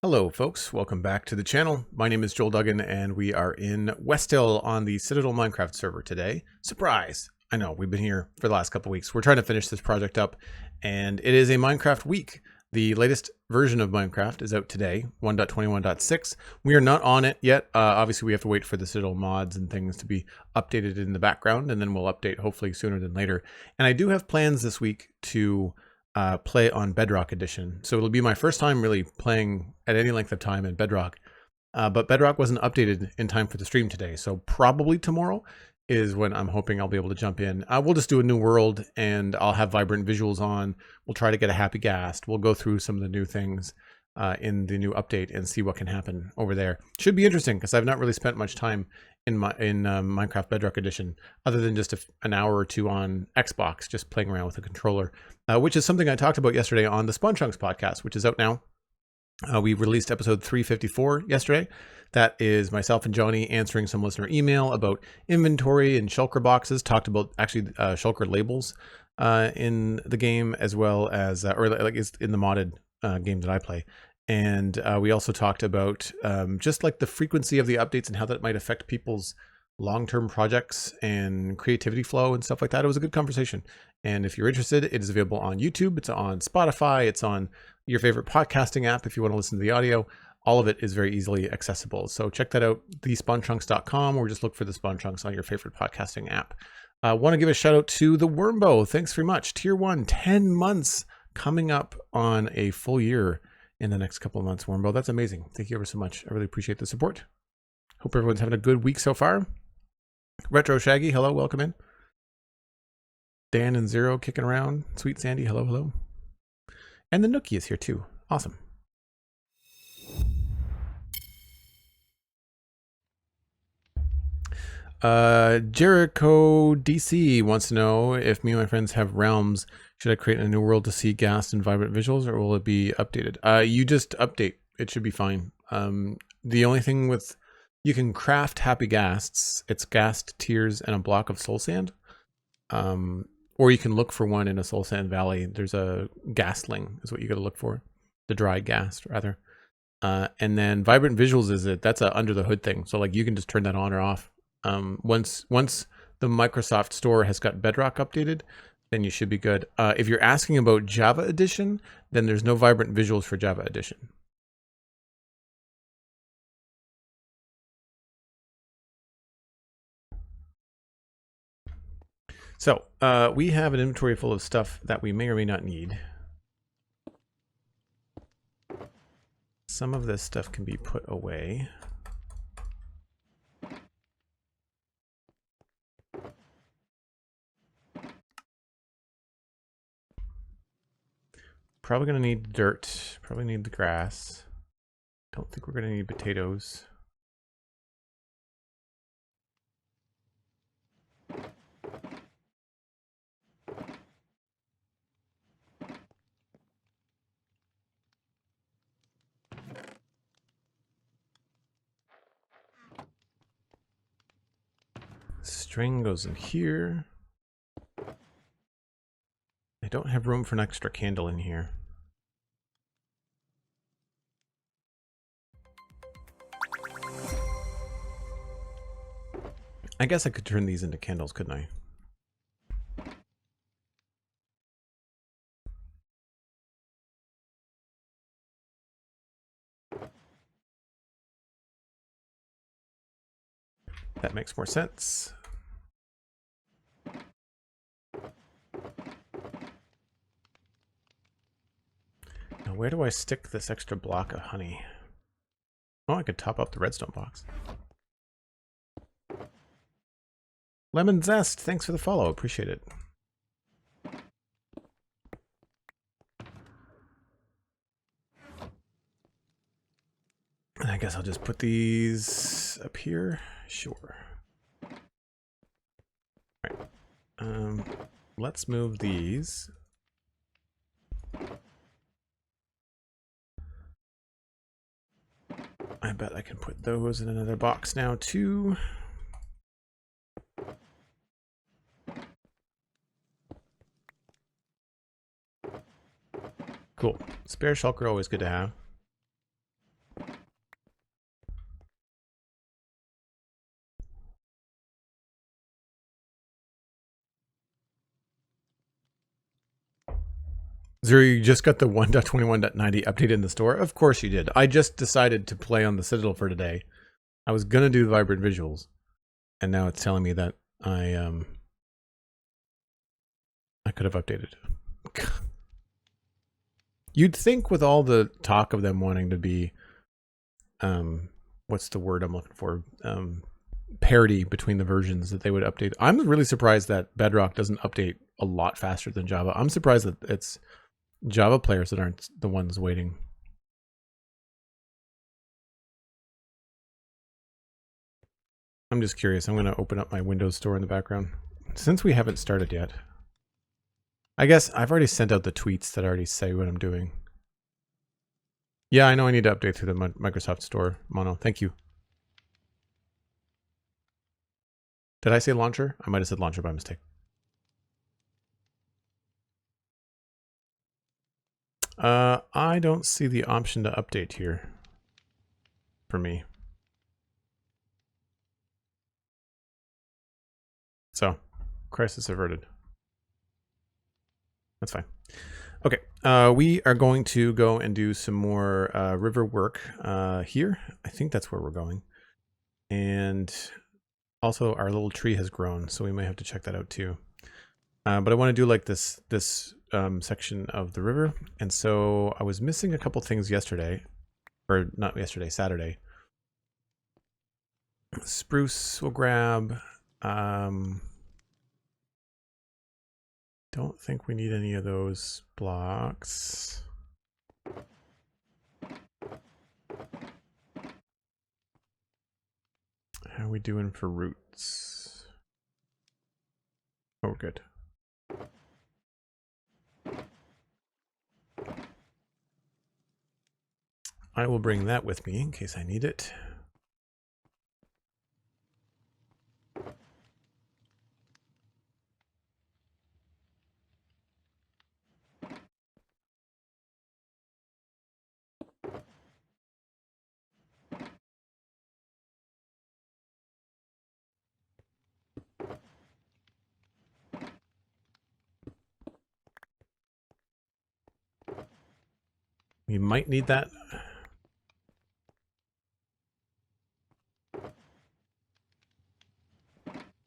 Hello folks, welcome back to the channel. My name is Joel Duggan and we are in Westhill on the Citadel Minecraft server today. Surprise! I know, we've been here for the last couple weeks. We're trying to finish this project up and it is a Minecraft week. The latest version of Minecraft is out today, 1.21.6. We are not on it yet. Obviously we have to wait for the Citadel mods and things to be updated in the background, and then we'll update hopefully sooner than later. And I do have plans this week to play on Bedrock Edition. So it'll be my first time really playing at any length of time in Bedrock. But Bedrock wasn't updated in time for the stream today. So probably tomorrow is when I'm hoping I'll be able to jump in. We'll just do a new world and I'll have vibrant visuals on. We'll try to get a happy ghast. We'll go through some of the new things in the new update and see what can happen over there. Should be interesting because I've not really spent much time in Minecraft Bedrock Edition other than just an hour or two on Xbox just playing around with a controller, which is something I talked about yesterday on the Spawn Chunks podcast, which is out now. We released episode 354 yesterday. That is myself and Johnny answering some listener email about inventory and shulker boxes, talked about actually shulker labels in the game, as well as or like it's in the modded game that I play. And we also talked about just like the frequency of the updates and how that might affect people's long-term projects and creativity flow and stuff like that. It was a good conversation. And if you're interested, it is available on YouTube. It's on Spotify. It's on your favorite podcasting app if you want to listen to the audio. All of it is very easily accessible. So check that out, thespawnchunks.com, or just look for the Spawn Chunks on your favorite podcasting app. I want to give a shout out to the Wormbow. Thanks very much. Tier 1, 10 months coming up on a full year in the next couple of months, Wormbow. That's amazing. Thank you ever so much. I really appreciate the support. Hope everyone's having a good week so far. Retro Shaggy, hello, welcome in. Dan and Zero kicking around. SweetSandi, hello, hello. And the Nookie is here too. Awesome. Jericho DC wants to know if me and my friends have realms. Should I create a new world to see ghast and vibrant visuals, or will it be updated? You just update. It should be fine. The only thing with, you can craft happy ghasts. It's ghast tears and a block of soul sand. Or you can look for one in a soul sand valley. There's a ghastling is what you got to look for. The dry ghast rather. And then vibrant visuals that's a under the hood thing. So like you can just turn that on or off. Once the Microsoft Store has got Bedrock updated, then you should be good. If you're asking about Java Edition, then there's no vibrant visuals for Java Edition. So we have an inventory full of stuff that we may or may not need. Some of this stuff can be put away. Probably going to need dirt. Probably need the grass. Don't think we're going to need potatoes. String goes in here. I don't have room for an extra candle in here. I guess I could turn these into candles, couldn't I? That makes more sense. Now, where do I stick this extra block of honey? Oh, I could top up the redstone box. Lemon Zest, thanks for the follow. Appreciate it. I guess I'll just put these up here. Sure. All right. Let's move these. I bet I can put those in another box now too. Cool. Spare shulker, always good to have. Zero, you just got the 1.21.90 update in the store? Of course you did. I just decided to play on the Citadel for today. I was going to do the vibrant visuals. And now it's telling me that I could have updated. You'd think with all the talk of them wanting to be, what's the word I'm looking for? Parity between the versions, that they would update. I'm really surprised that Bedrock doesn't update a lot faster than Java. I'm surprised that it's Java players that aren't the ones waiting. I'm just curious. I'm going to open up my Windows store in the background since we haven't started yet. I guess I've already sent out the tweets that already say what I'm doing. Yeah, I know I need to update through the Microsoft Store, Mono. Thank you. Did I say launcher? I might have said launcher by mistake. I don't see the option to update here for me. So, crisis averted. That's fine. Okay, we are going to go and do some more river work here. I think that's where we're going. And also our little tree has grown, so we may have to check that out too. But I want to do like this section of the river. And so I was missing a couple things yesterday, or not yesterday, Saturday. Spruce we'll grab. Don't think we need any of those blocks. How are we doing for roots? Oh, we're good. I will bring that with me in case I need it. We might need that.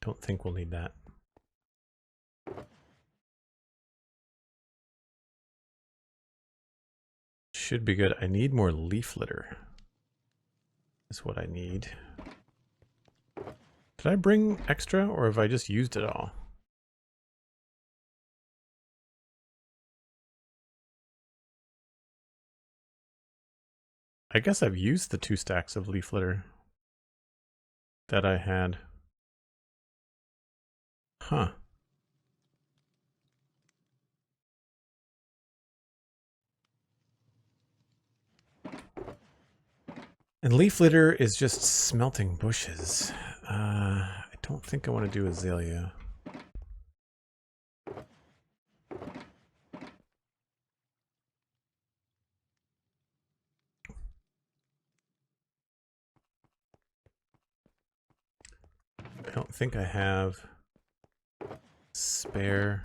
Don't think we'll need that. Should be good. I need more leaf litter. That's what I need. Did I bring extra or have I just used it all? I guess I've used the 2 stacks of leaf litter that I had. Huh. And leaf litter is just smelting bushes. I don't think I want to do azalea. I don't think I have spare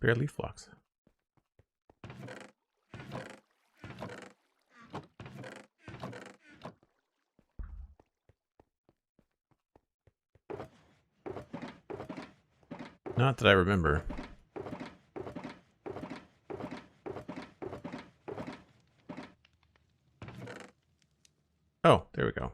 leaf blocks. Not that I remember. Oh, there we go.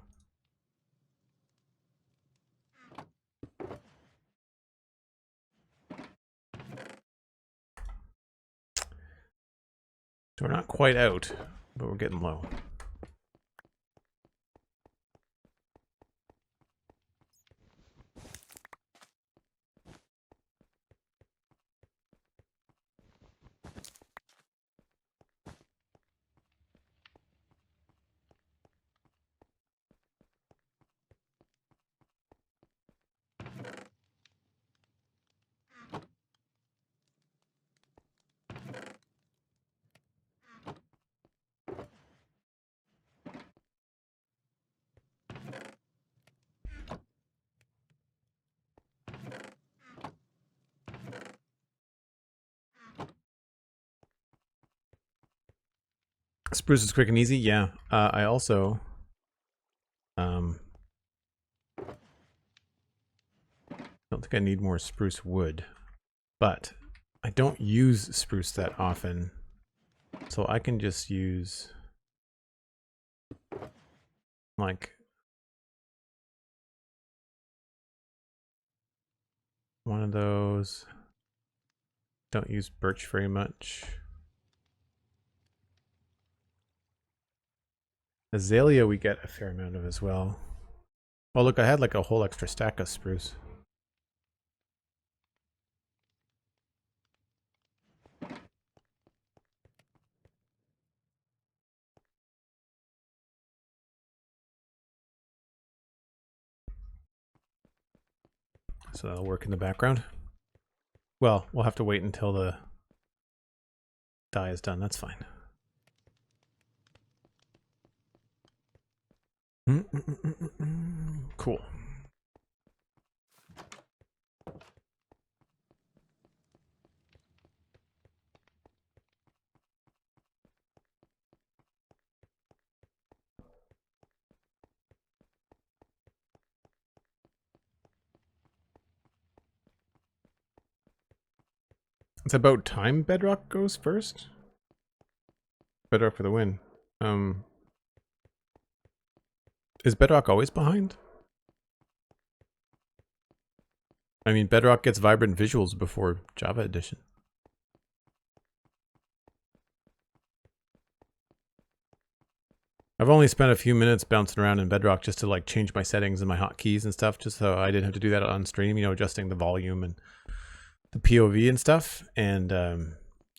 So we're not quite out, but we're getting low. Spruce is quick and easy. Yeah. I also don't think I need more spruce wood, but I don't use spruce that often, so I can just use like one of those. Don't use birch very much. Azalea we get a fair amount of as well. Oh look, I had like a whole extra stack of spruce. So that'll work in the background. Well, we'll have to wait until the dye is done. That's fine. Cool. It's about time Bedrock goes first. Bedrock for the win. Is Bedrock always behind? I mean, Bedrock gets vibrant visuals before Java Edition. I've only spent a few minutes bouncing around in Bedrock just to like change my settings and my hotkeys and stuff, just so I didn't have to do that on stream, you know, adjusting the volume and the POV and stuff. And I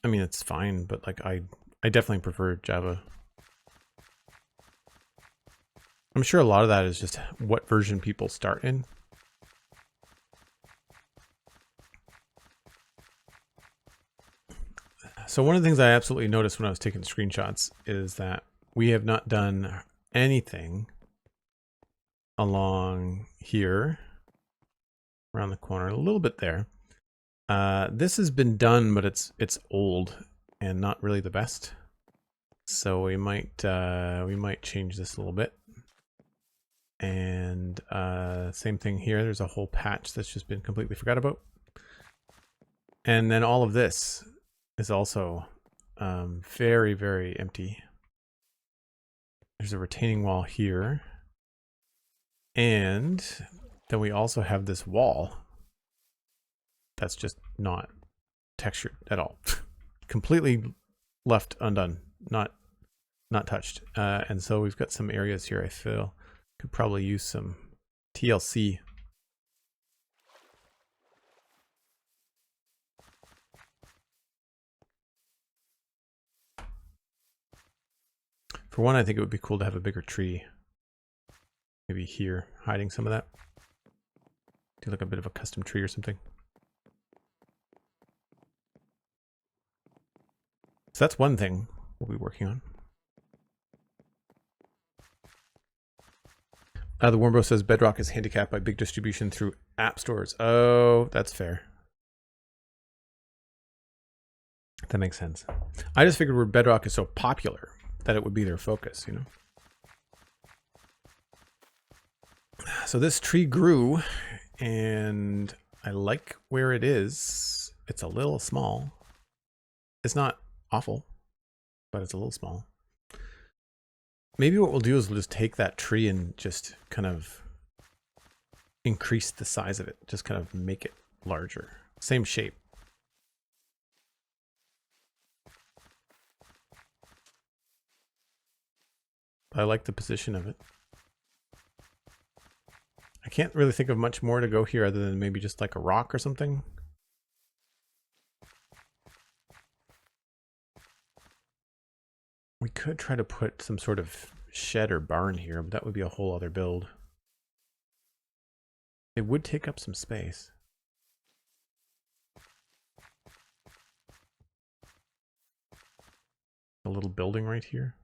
mean, it's fine, but like I definitely prefer Java. I'm sure a lot of that is just what version people start in. So one of the things I absolutely noticed when I was taking screenshots is that we have not done anything along here, around the corner, a little bit there. This has been done, but it's old and not really the best. So we might change this a little bit. And same thing here. There's a whole patch that's just been completely forgot about. And then all of this is also very, very empty. There's a retaining wall here. And then we also have this wall that's just not textured at all. Completely left undone, not touched. And so we've got some areas here I feel could probably use some TLC. For one, I think it would be cool to have a bigger tree. Maybe here, hiding some of that. Do like a bit of a custom tree or something. So that's one thing we'll be working on. The Wormbro says Bedrock is handicapped by big distribution through app stores. Oh, that's fair. That makes sense. I just figured where Bedrock is so popular that it would be their focus, you know? So this tree grew, and I like where it is. It's a little small. It's not awful, but it's a little small. Maybe what we'll do is we'll just take that tree and just kind of increase the size of it. Just kind of make it larger. Same shape. But I like the position of it. I can't really think of much more to go here other than maybe just like a rock or something. We could try to put some sort of shed or barn here, but that would be a whole other build. It would take up some space. A little building right here.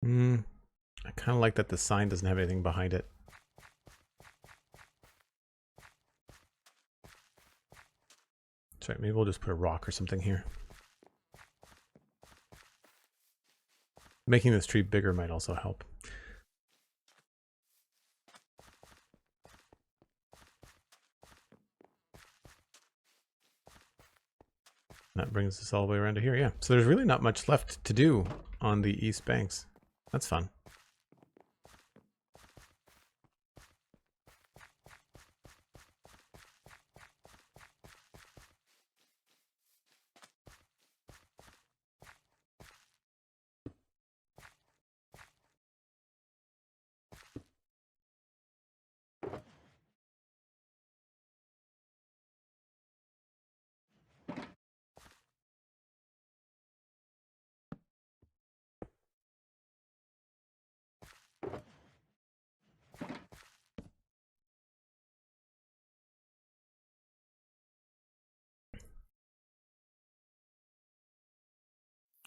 I kind of like that the sign doesn't have anything behind it. That's right. Maybe we'll just put a rock or something here. Making this tree bigger might also help. That brings us all the way around to here, yeah. So there's really not much left to do on the east banks. That's fun.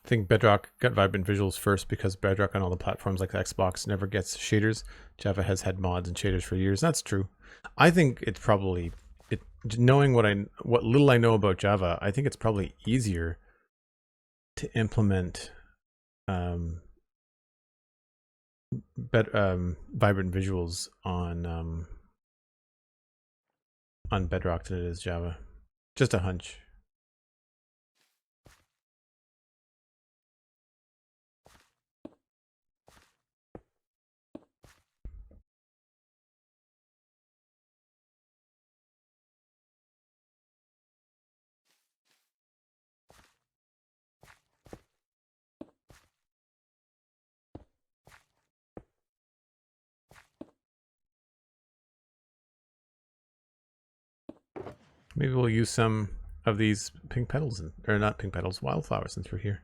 I think Bedrock got vibrant visuals first because Bedrock on all the platforms like Xbox never gets shaders. Java has had mods and shaders for years. That's true. I think it's probably, knowing what little I know about Java, I think it's probably easier to implement vibrant visuals on Bedrock than it is Java. Just a hunch. Maybe we'll use some of these pink petals, or not pink petals, wildflowers, since we're here.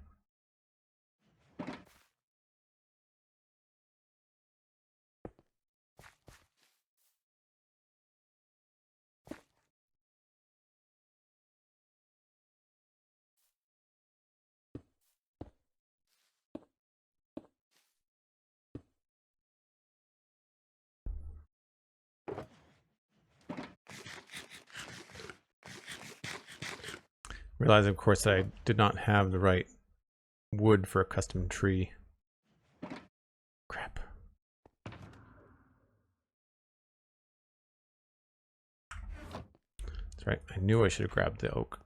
Realize, of course, that I did not have the right wood for a custom tree. Crap. That's right. I knew I should have grabbed the oak.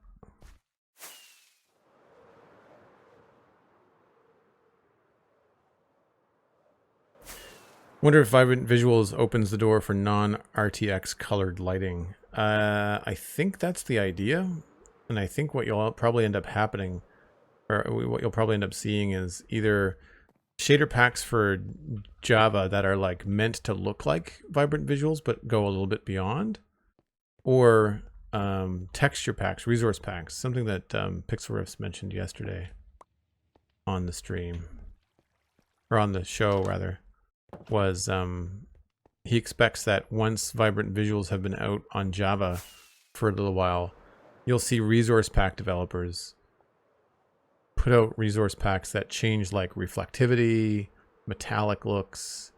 Wonder if Vibrant Visuals opens the door for non-RTX colored lighting. I think that's the idea. And I think what you'll probably end up happening, or what you'll probably end up seeing, is either shader packs for Java that are like meant to look like vibrant visuals but go a little bit beyond, or texture packs, resource packs, something that Pixel Riffs mentioned yesterday on the stream, or on the show rather, was he expects that once vibrant visuals have been out on Java for a little while, you'll see resource pack developers put out resource packs that change like reflectivity, metallic looks,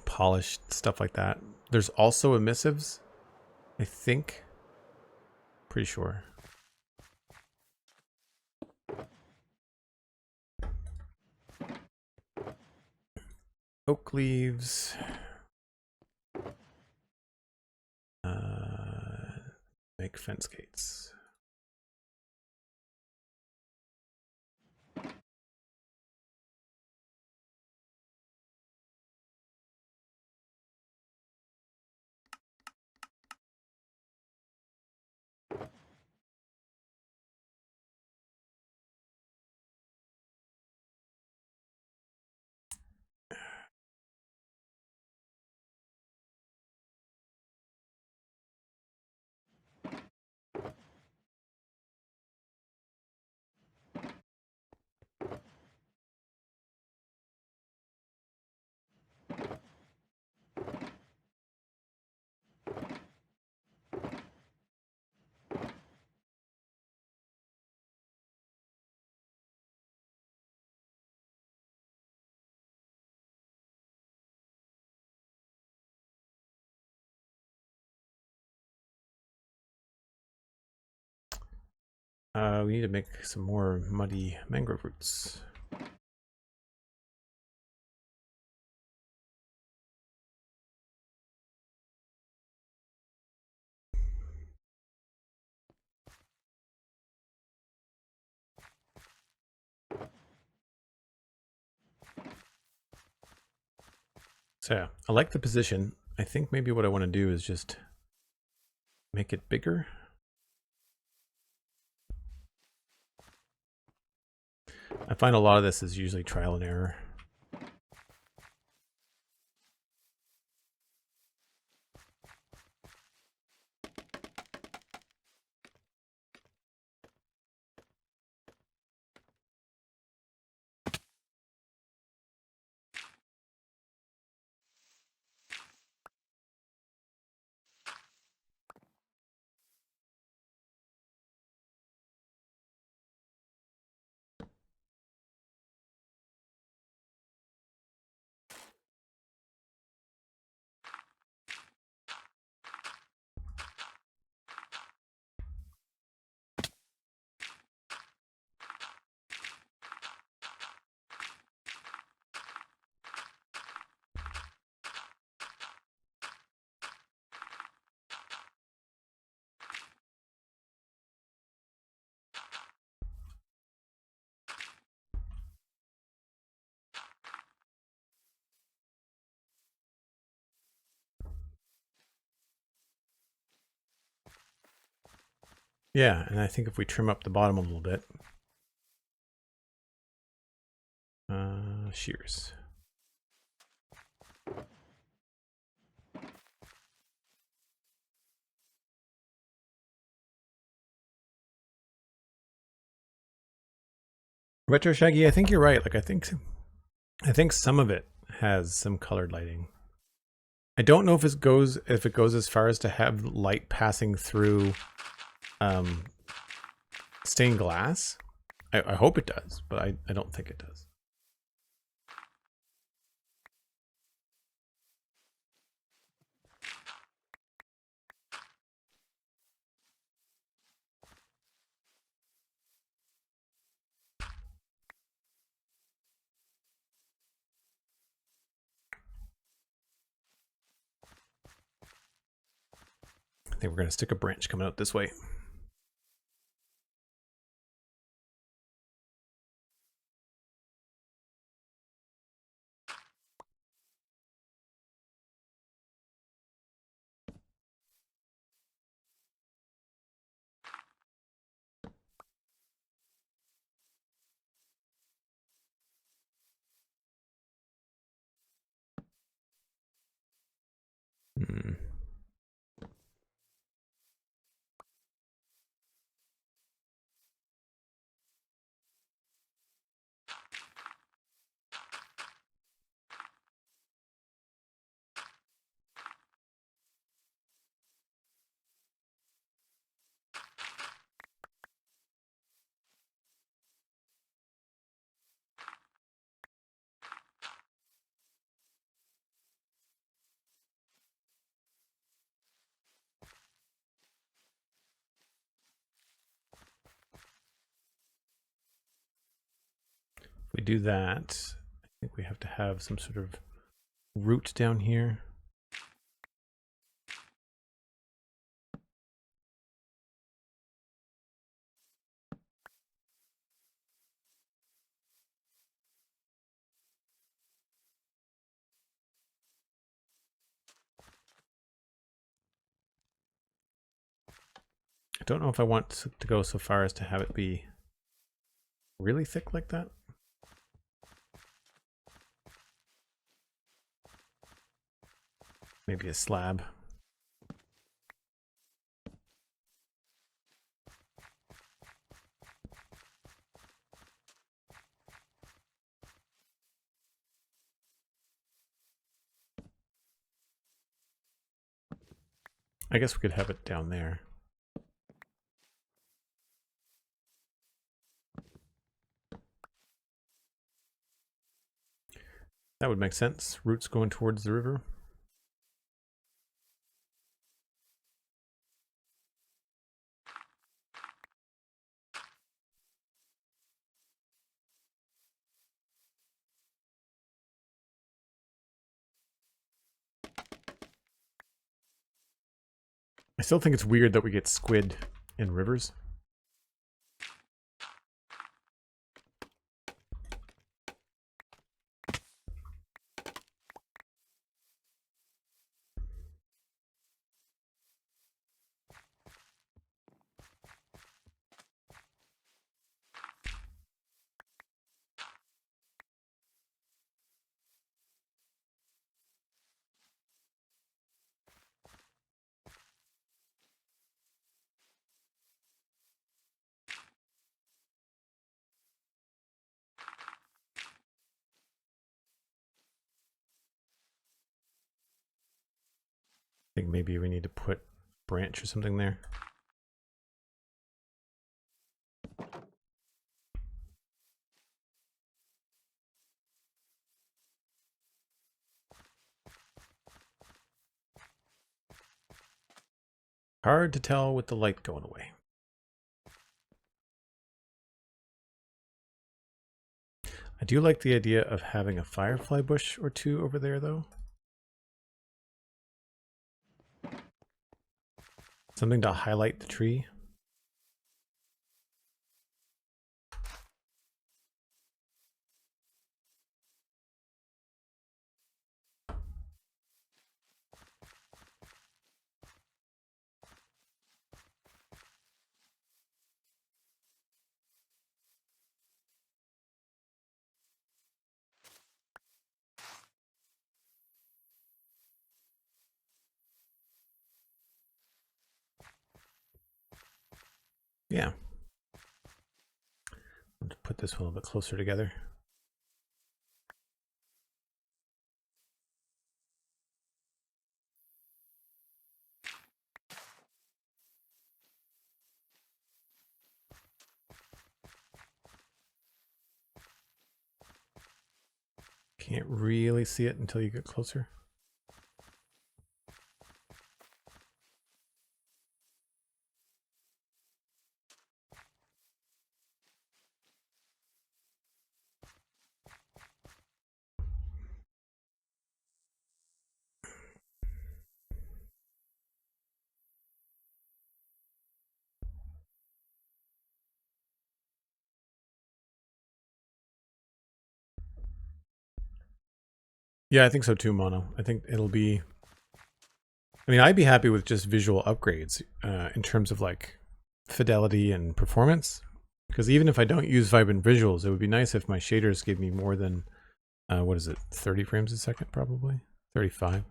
polished, stuff like that. There's also emissives, I think. Pretty sure. Oak leaves. Make fence gates. We need to make some more muddy mangrove roots. So yeah, I like the position. I think maybe what I want to do is just make it bigger. I find a lot of this is usually trial and error. Yeah, and I think if we trim up the bottom a little bit, shears. Retro Shaggy, I think you're right. Like I think some of it has some colored lighting. I don't know if it goes as far as to have light passing through stained glass. I hope it does, but I don't think it does. I think we're going to stick a branch coming out this way. If we do that, I think we have to have some sort of root down here. I don't know if I want to go so far as to have it be really thick like that. Maybe a slab. I guess we could have it down there. That would make sense. Roots going towards the river. I still think it's weird that we get squid in rivers. I think maybe we need to put a branch or something there. Hard to tell with the light going away. I do like the idea of having a firefly bush or two over there, though. Something to highlight the tree. Yeah. Let's put this one a little bit closer together. Can't really see it until you get closer. Yeah, I think so too, Mono. I think it'll be... I mean, I'd be happy with just visual upgrades in terms of like fidelity and performance. Because even if I don't use vibrant visuals, it would be nice if my shaders gave me more than, what is it, 30 frames a second probably? 35.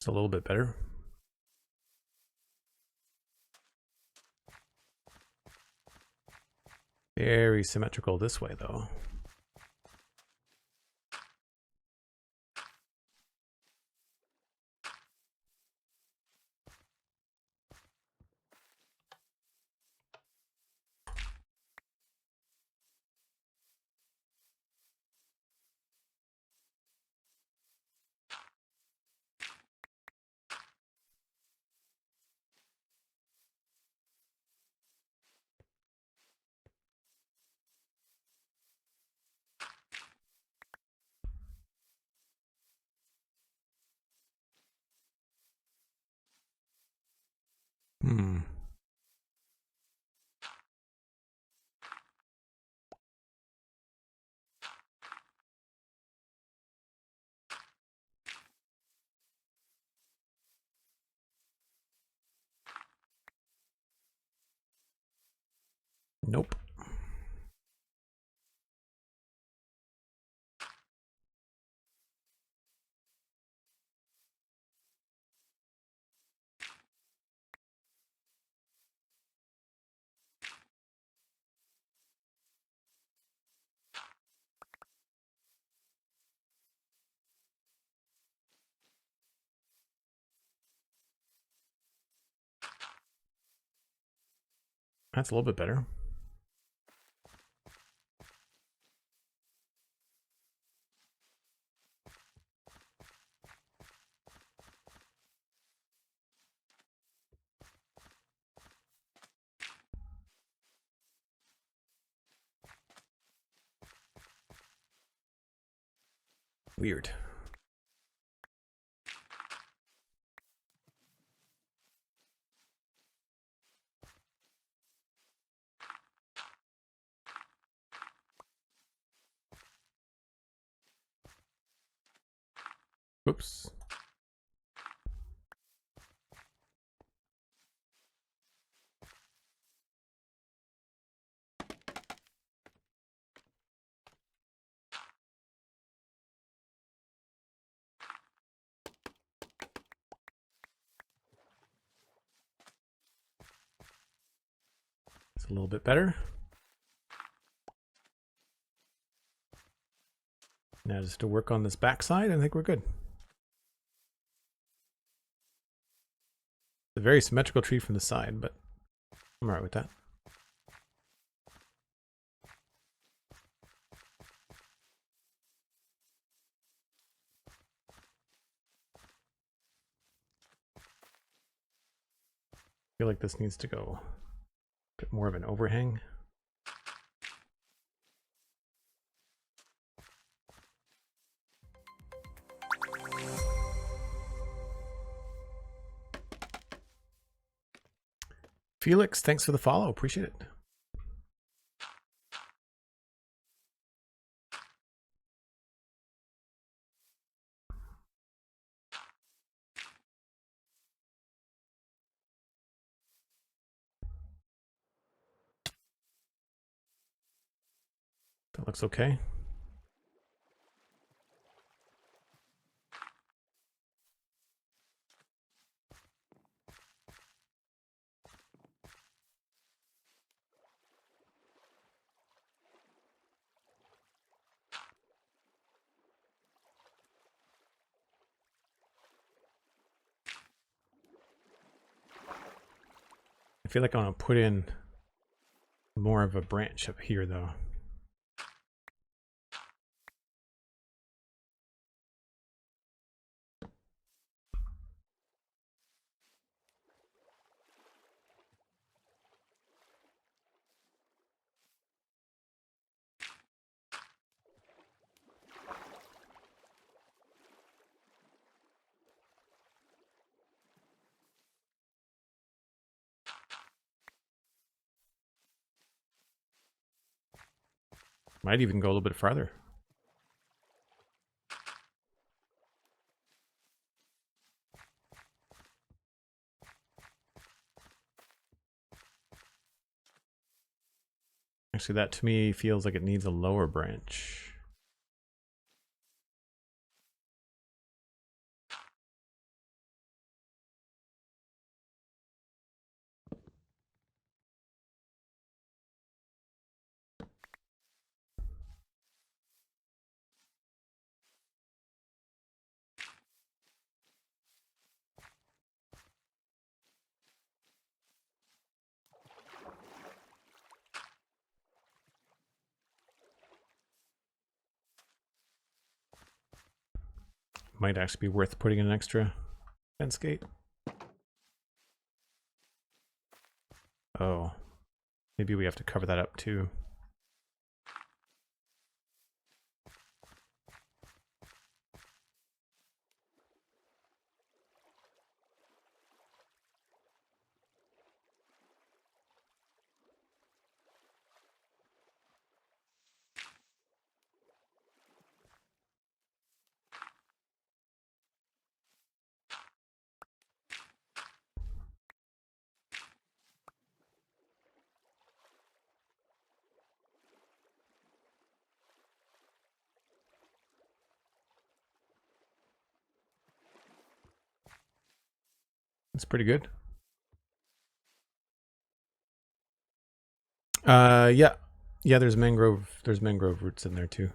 It's a little bit better. Very symmetrical this way, though. That's a little bit better. Weird. Oops. It's a little bit better. Now just to work on this backside, I think we're good. It's a very symmetrical tree from the side, but I'm alright with that. I feel like this needs to go a bit more of an overhang. Felix, thanks for the follow. Appreciate it. That looks okay. I feel like I want to put in more of a branch up here, though. Might even go a little bit farther. Actually, that to me feels like it needs a lower branch. Might actually be worth putting in an extra fence gate. Oh, maybe we have to cover that up too. That's pretty good. Yeah. Yeah, there's mangrove roots in there too.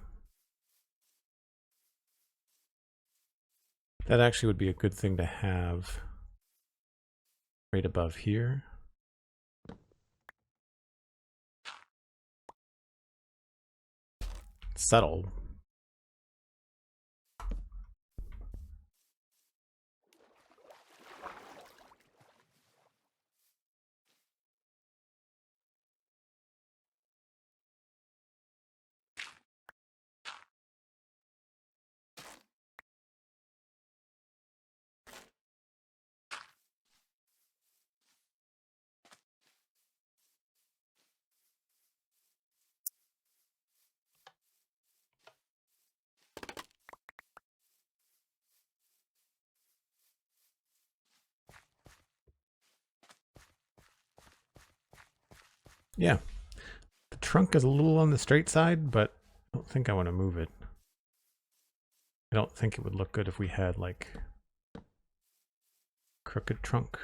That actually would be a good thing to have right above here. Subtle. Yeah. The trunk is a little on the straight side, but I don't think I want to move it. I don't think it would look good if we had like crooked trunk.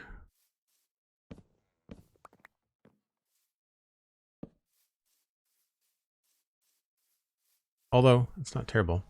Although it's not terrible.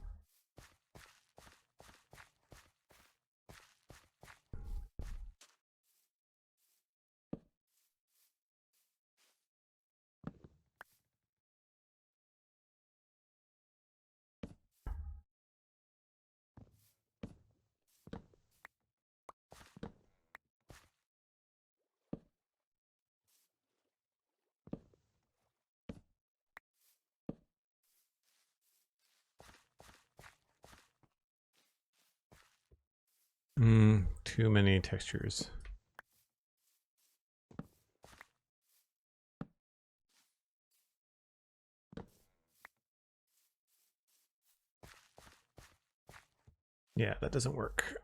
Too many textures. Yeah, that doesn't work.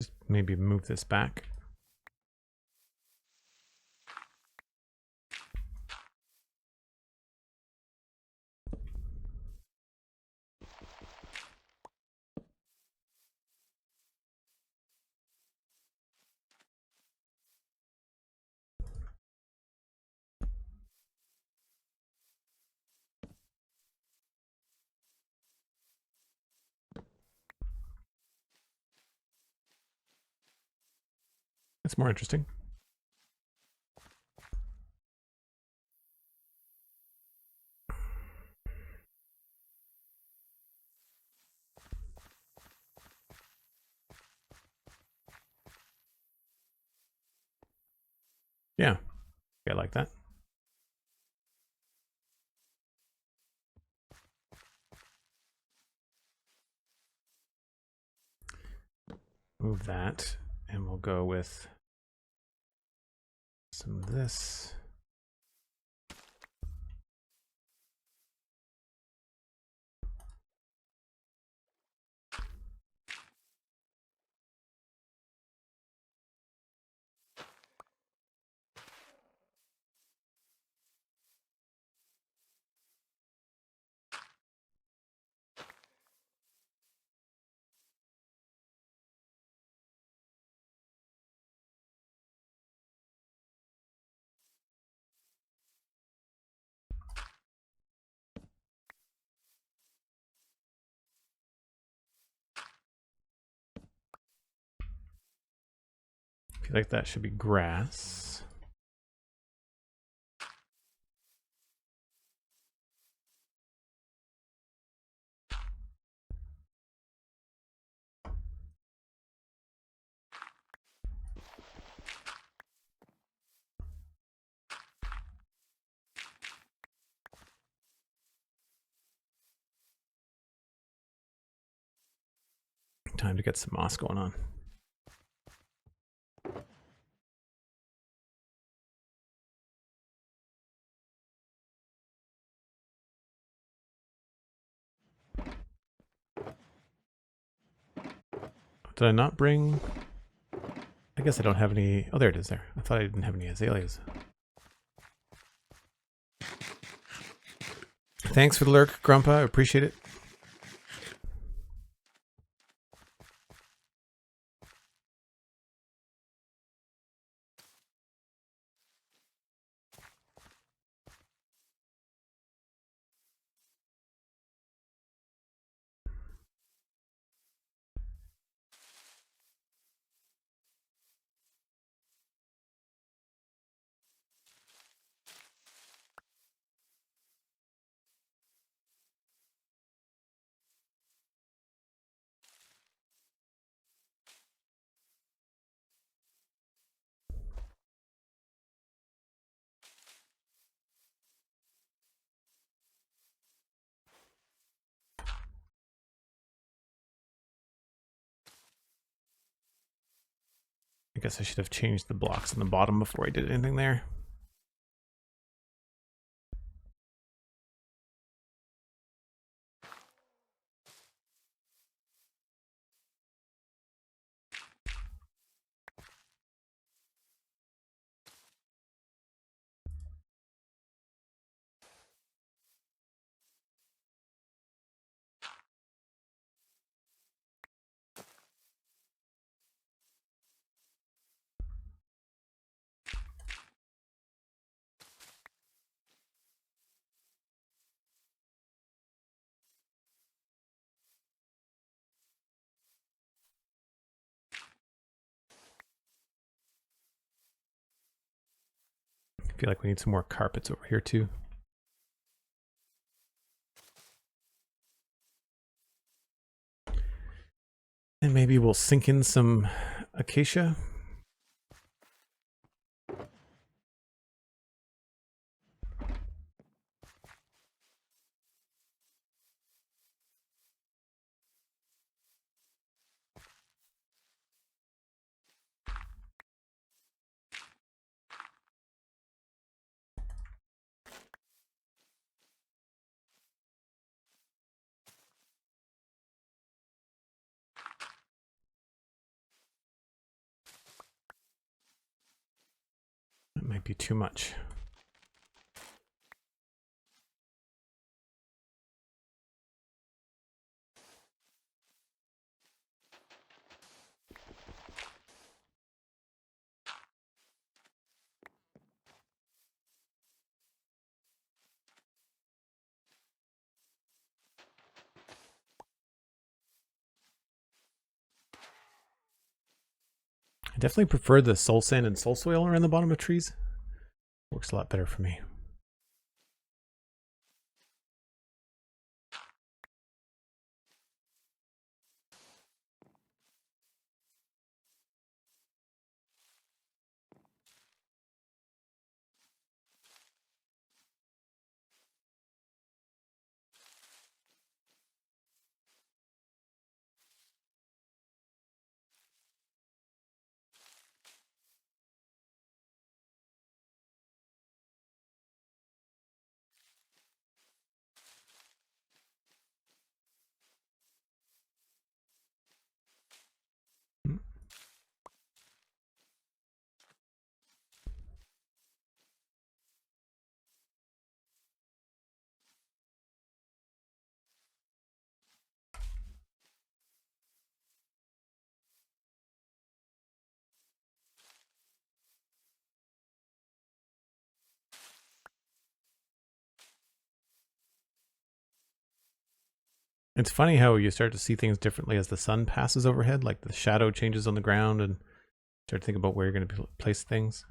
Just maybe move this back. That's more interesting. Yeah, I like that. Move that, and we'll go with some of this. I feel like that should be grass. Time to get some moss going on. Did I not bring? I guess I don't have any. Oh, there it is there. I thought I didn't have any azaleas. Thanks for the lurk, Grandpa. I appreciate it. guess I should have changed the blocks on the bottom before I did anything there. I feel like we need some more carpets over here too. And maybe we'll sink in some acacia. That might be too much. I definitely prefer the soul sand and soul soil around the bottom of trees. Works a lot better for me. It's funny how you start to see things differently as the sun passes overhead, like the shadow changes on the ground, and start to think about where you're going to place things.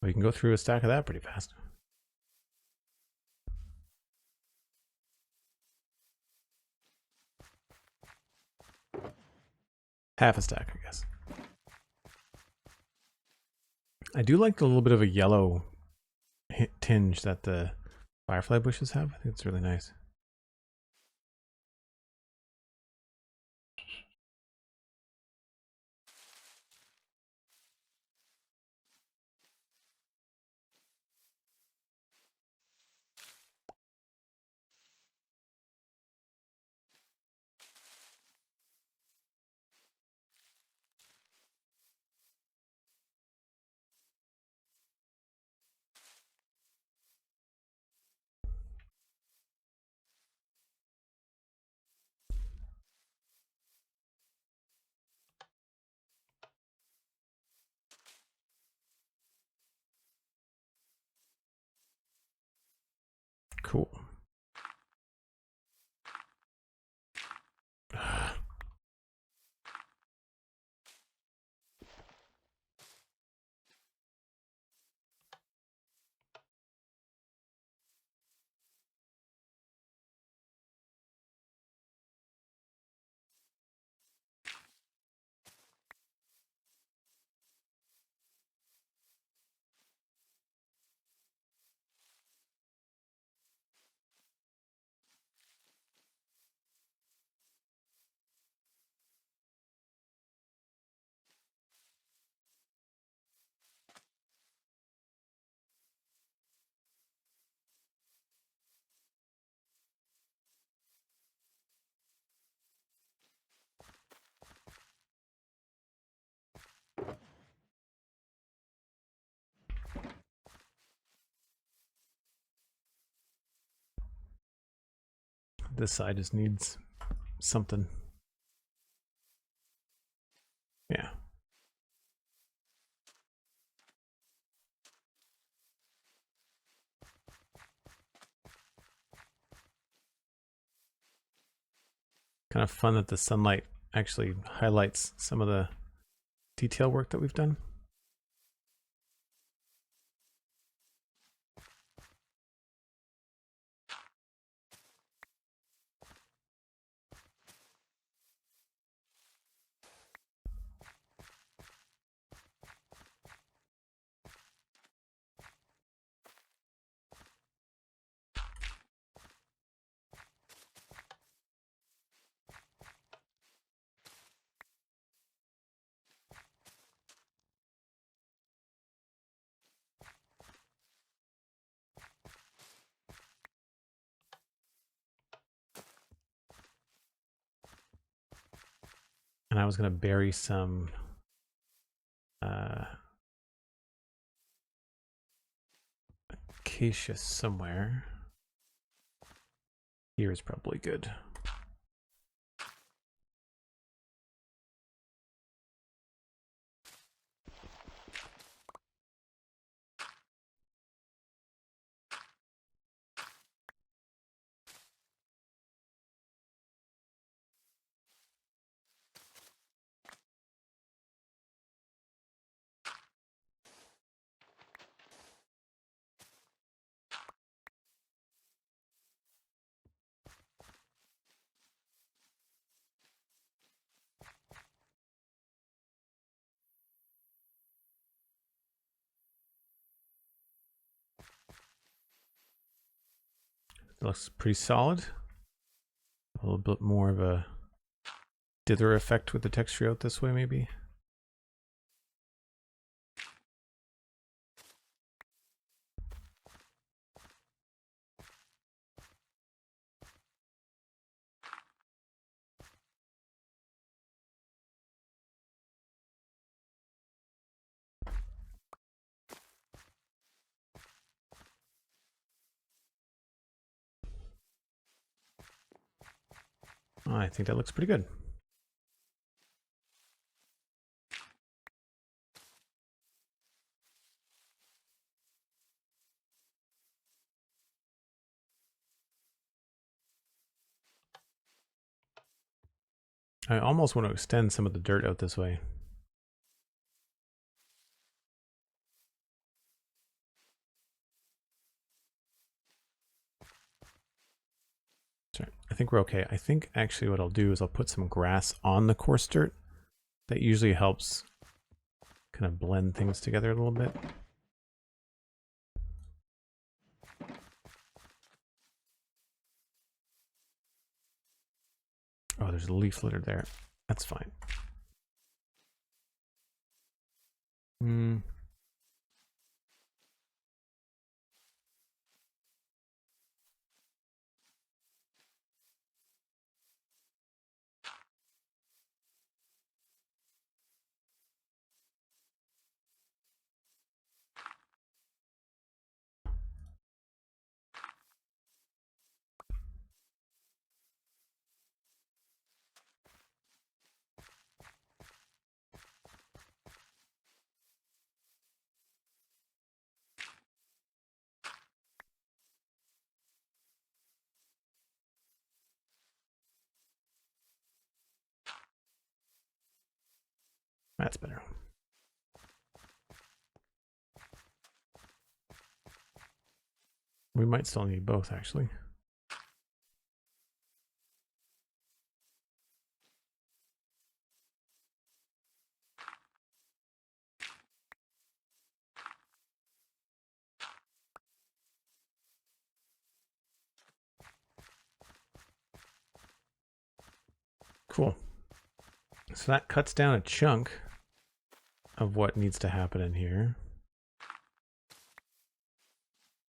We can go through a stack of that pretty fast. Half a stack, I guess. I do like the little bit of a yellow tinge that the firefly bushes have. I think it's really nice. Cool. This side just needs something. Yeah. Kind of fun that the sunlight actually highlights some of the detail work that we've done. And I was going to bury some acacia somewhere. Here is probably good. It looks pretty solid. A little bit more of a dither effect with the texture out this way, maybe. Oh, I think that looks pretty good. I almost want to extend some of the dirt out this way. Sorry, I think we're okay. I think actually what I'll do is I'll put some grass on the coarse dirt. That usually helps kind of blend things together a little bit. Oh, there's a leaf litter there. That's fine. That's better. We might still need both, actually. Cool. So that cuts down a chunk of what needs to happen in here.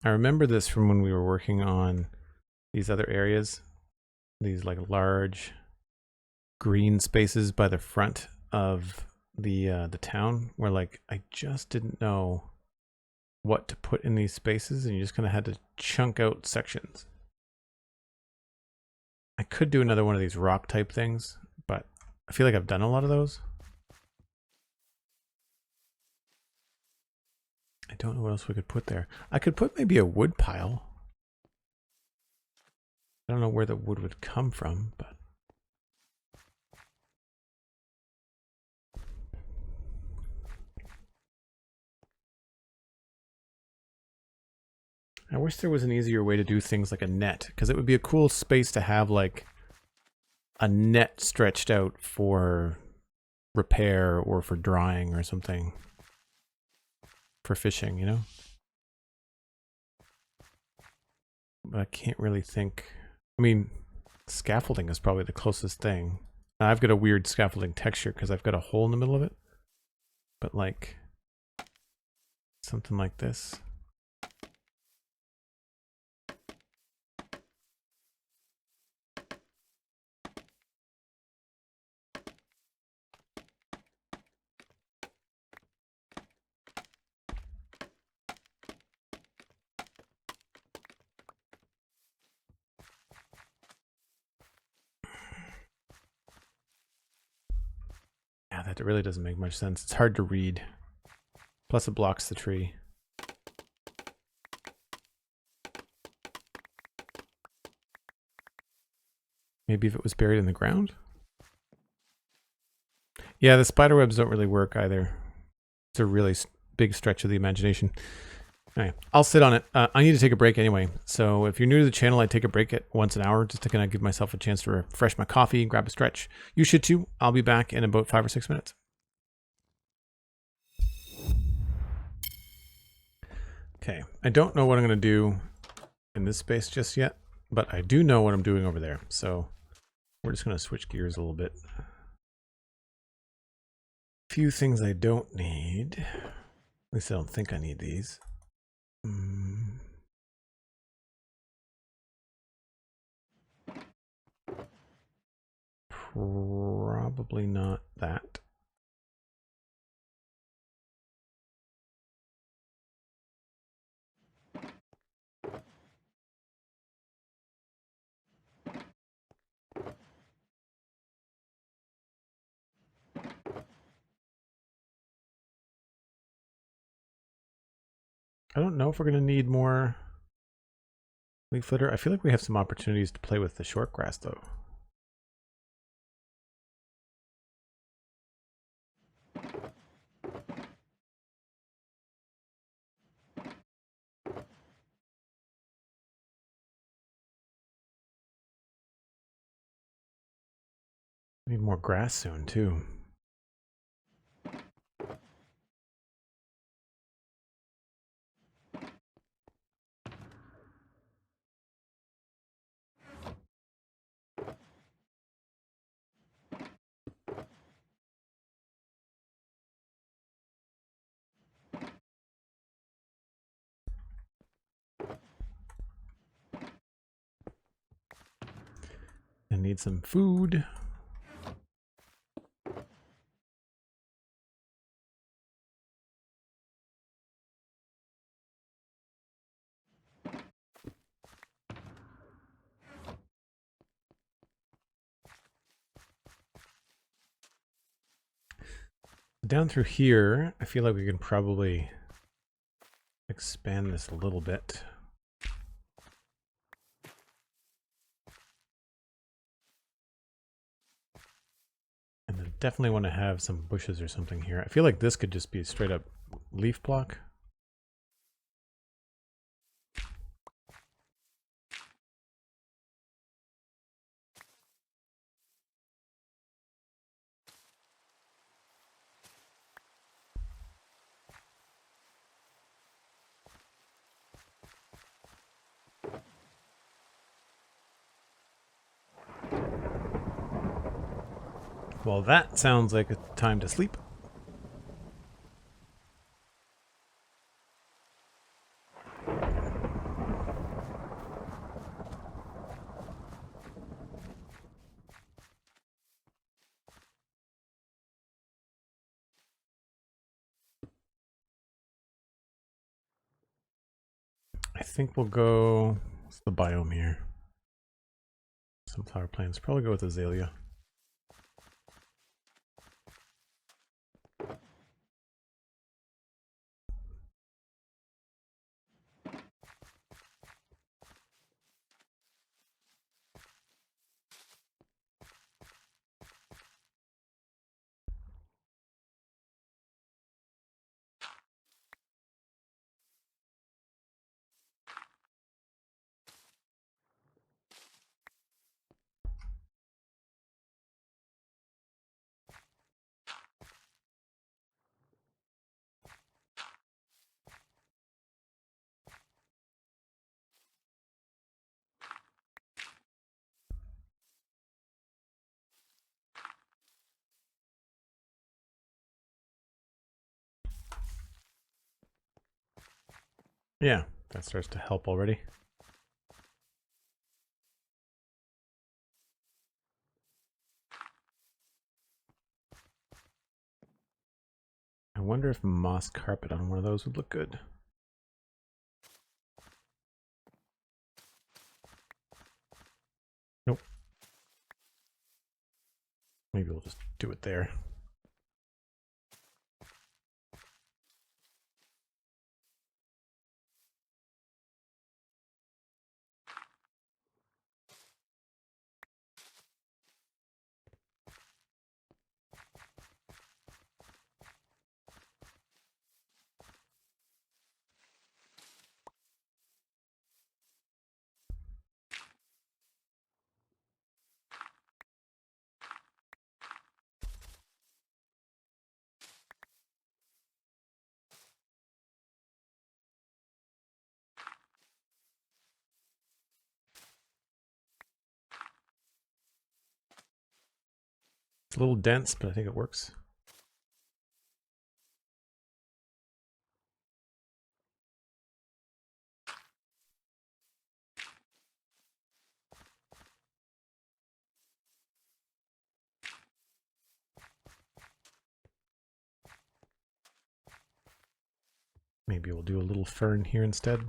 I remember this from when we were working on these other areas, these like large green spaces by the front of the town, where like I just didn't know what to put in these spaces, and you just kind of had to chunk out sections. I could do another one of these rock type things, but I feel like I've done a lot of those. I don't know what else we could put there. I could put maybe a wood pile. I don't know where the wood would come from, but I wish there was an easier way to do things like a net, because it would be a cool space to have like a net stretched out for repair or for drying or something. For fishing, you know? But I can't really think. I mean, scaffolding is probably the closest thing. Now, I've got a weird scaffolding texture because I've got a hole in the middle of it. But like something like this. Yeah, that really doesn't make much sense. It's hard to read. Plus it blocks the tree. Maybe if it was buried in the ground? Yeah, the spider webs don't really work either. It's a really big stretch of the imagination. Anyway, I'll sit on it. I need to take a break anyway. So if you're new to the channel, I take a break at once an hour just to kind of give myself a chance to refresh my coffee, grab a stretch. You should too. I'll be back in about 5 or 6 minutes. Okay, I don't know what I'm going to do in this space just yet, but I do know what I'm doing over there. So we're just going to switch gears a little bit. A few things I don't need. At least I don't think I need these. Probably not that. I don't know if we're going to need more leaf litter. I feel like we have some opportunities to play with the short grass though. Need more grass soon too. I need some food. Down through here, I feel like we can probably expand this a little bit. And I definitely want to have some bushes or something here. I feel like this could just be a straight up leaf block. Well, that sounds like a time to sleep. I think we'll go, what's the biome here? Sunflower plants. Probably go with azalea. Yeah, that starts to help already. I wonder if moss carpet on one of those would look good. Nope. Maybe we'll just do it there. It's a little dense, but I think it works. Maybe we'll do a little fern here instead.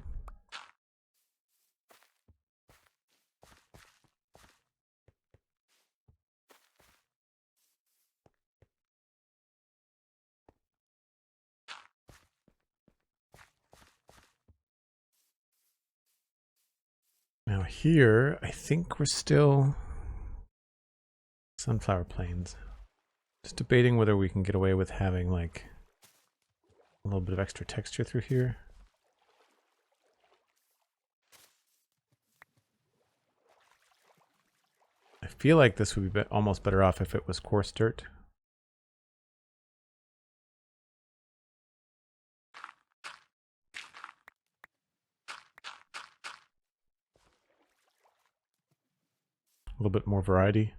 Now here, I think we're still sunflower plains. Just debating whether we can get away with having like a little bit of extra texture through here. I feel like this would be almost better off if it was coarse dirt. A little bit more variety.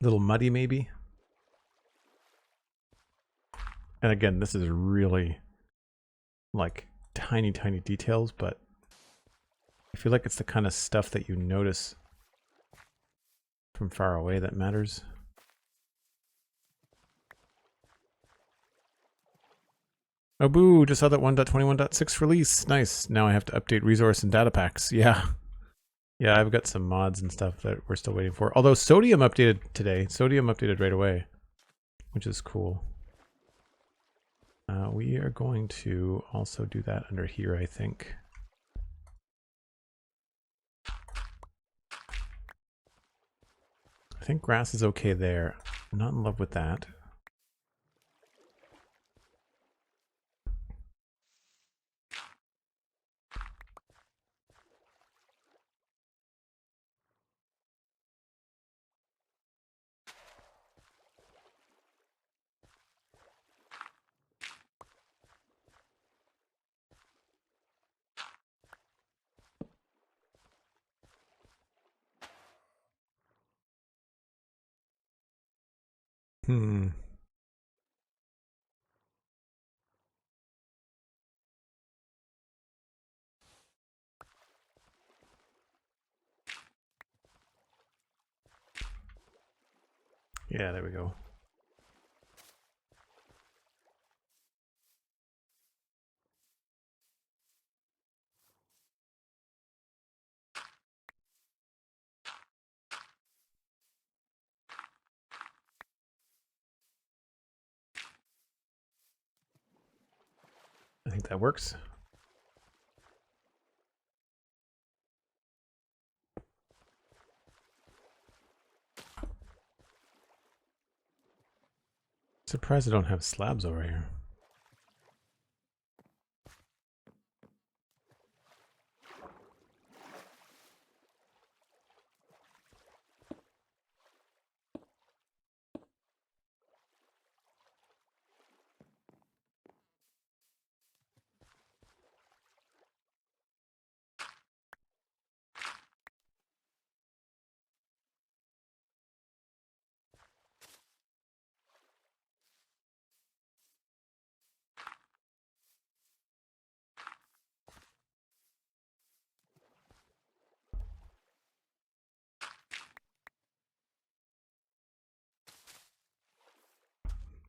A little muddy maybe. And again, this is really like tiny, tiny details, but I feel like it's the kind of stuff that you notice from far away that matters. Oh boo, just saw that 1.21.6 release. Nice. Now I have to update resource and data packs. Yeah. Yeah, I've got some mods and stuff that we're still waiting for. Although Sodium updated today. Sodium updated right away, which is cool. We are going to also do that under here, I think. I think grass is okay there. I'm not in love with that. Hmm. Yeah, there we go. I think that works. Surprised I don't have slabs over here.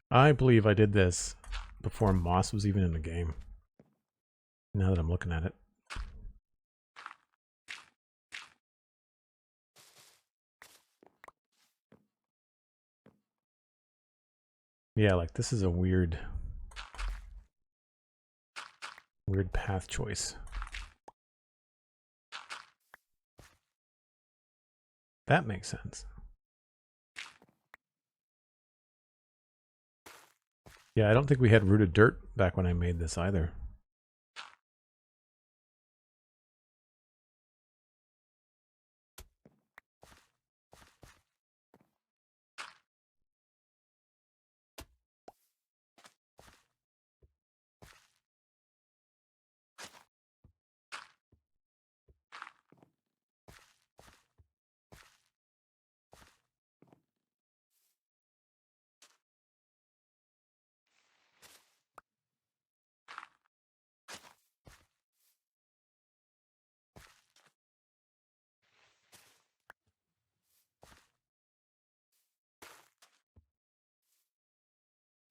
I believe I did this before moss was even in the game. Now that I'm looking at it. Yeah, like this is a weird path choice. That makes sense. Yeah, I don't think we had rooted dirt back when I made this either.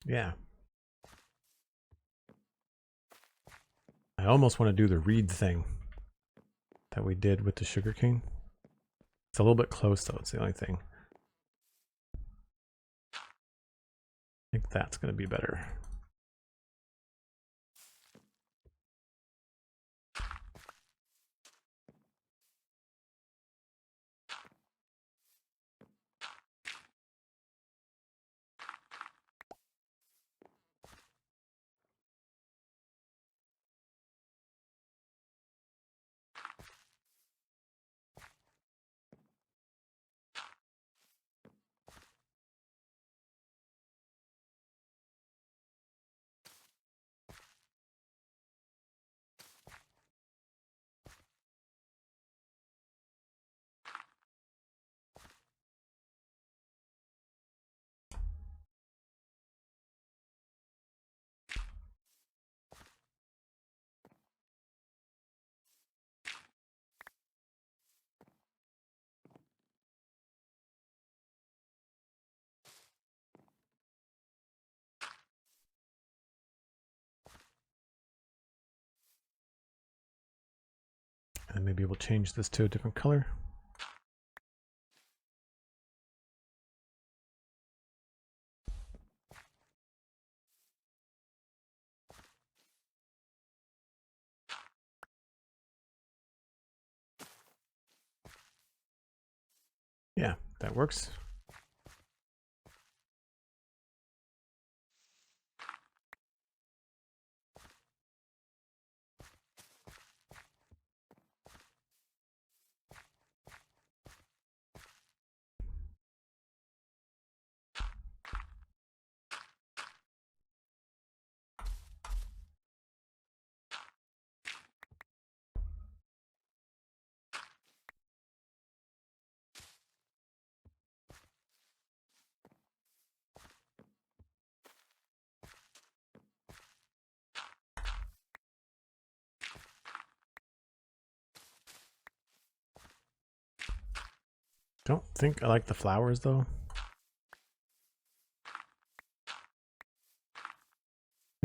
Yeah. I almost want to do the reed thing that we did with the sugarcane. It's a little bit close though, it's the only thing. I think that's going to be better. And maybe we'll change this to a different color. Yeah, that works. Don't think I like the flowers though.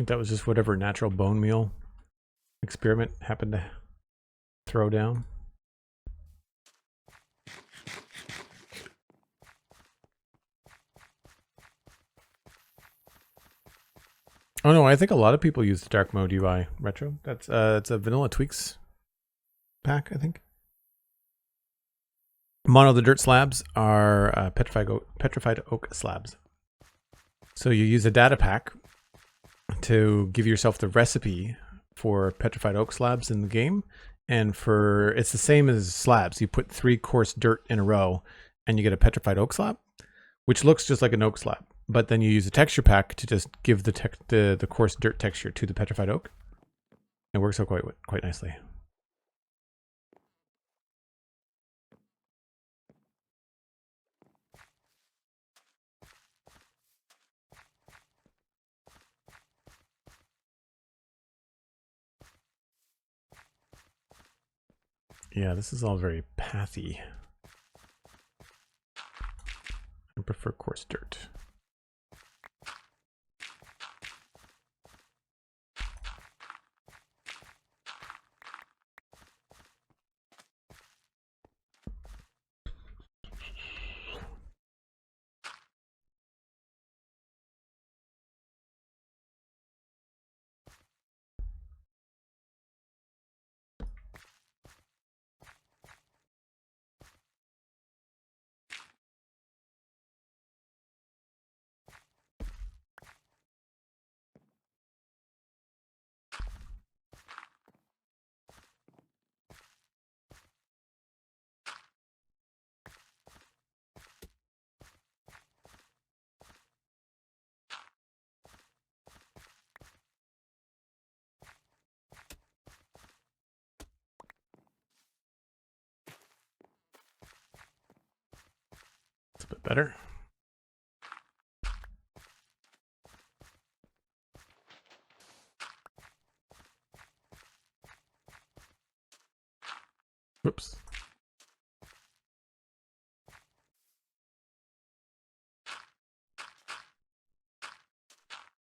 think that was just whatever natural bone meal experiment happened to throw down. Oh no, I think a lot of people use the dark mode UI retro. That's it's a vanilla tweaks pack, I think. Mono the dirt slabs are petrified oak slabs. So you use a data pack to give yourself the recipe for petrified oak slabs in the game, and it's the same as slabs. You put 3 coarse dirt in a row, and you get a petrified oak slab, which looks just like an oak slab. But then you use a texture pack to just give the coarse dirt texture to the petrified oak. It works out quite nicely. Yeah, this is all very pathy. I prefer coarse dirt. It's a bit better. Whoops.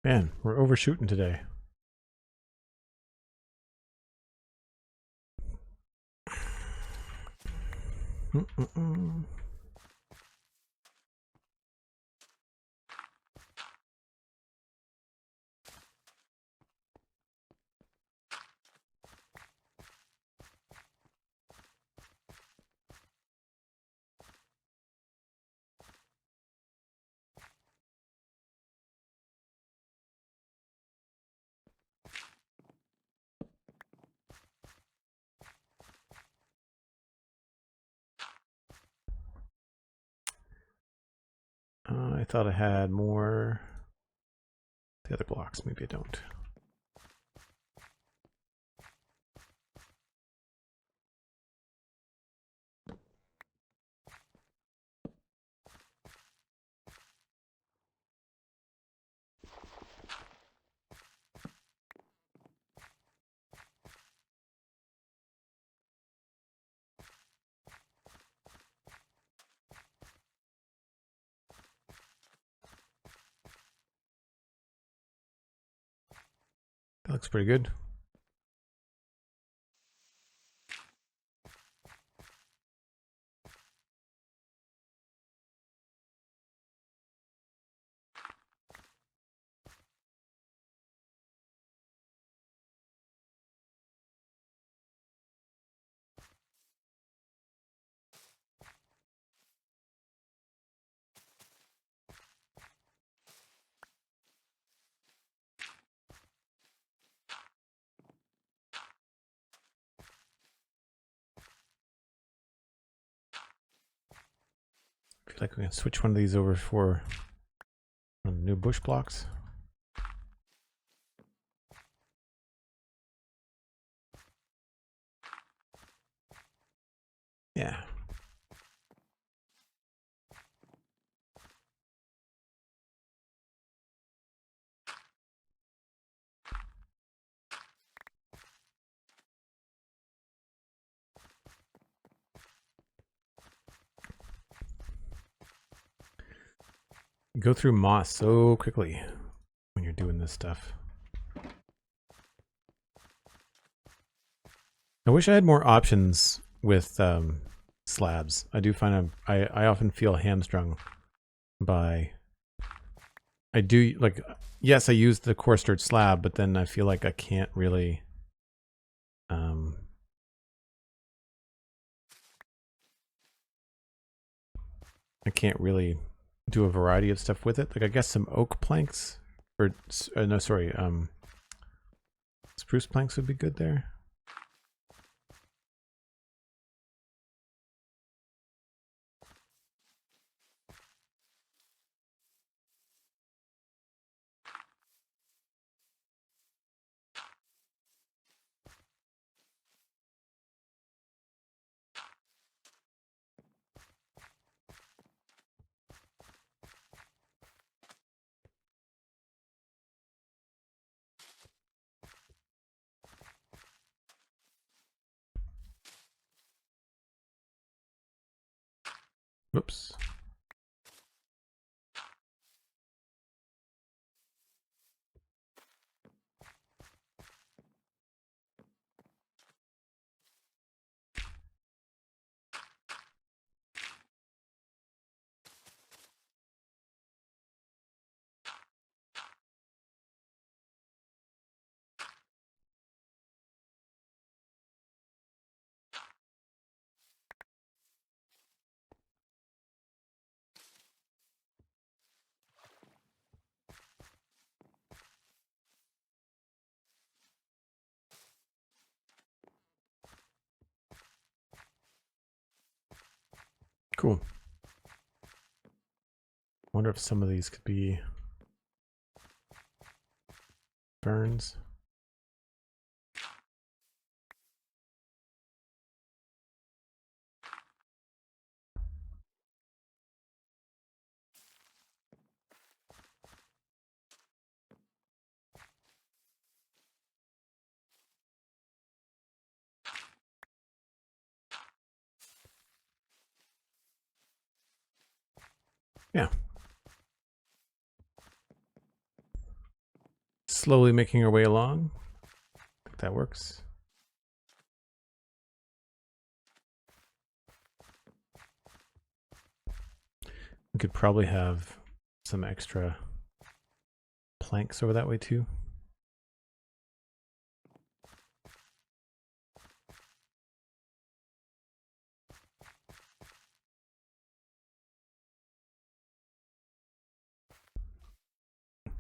Man, we're overshooting today. I thought I had more. The other blocks, maybe I don't. That looks pretty good. I feel like we can switch one of these over for new bush blocks. Yeah. You go through moss so quickly when you're doing this stuff. I wish I had more options with slabs. I do find I often feel hamstrung by... I do, like, yes, I use the coarse dirt slab, but then I feel like I can't really... I can't really do a variety of stuff with it. Like, I guess some oak planks, or no, sorry, spruce planks would be good there. Whoops. Cool. Wonder if some of these could be ferns. Yeah. Slowly making our way along. I think that works. We could probably have some extra planks over that way too.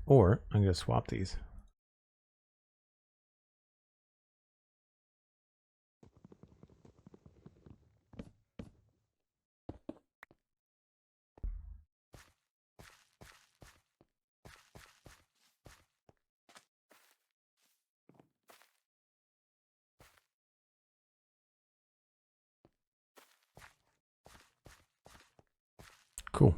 Or I'm going to swap these. Cool.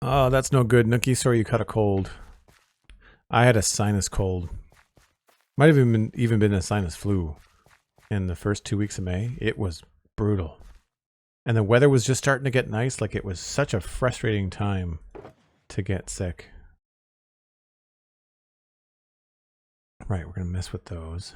Oh, that's no good, Nookie. Sorry you caught a cold. I had a sinus cold. Might have even been a sinus flu in the first 2 weeks of May. It was brutal. And the weather was just starting to get nice. Like, it was such a frustrating time to get sick. Right, we're going to mess with those.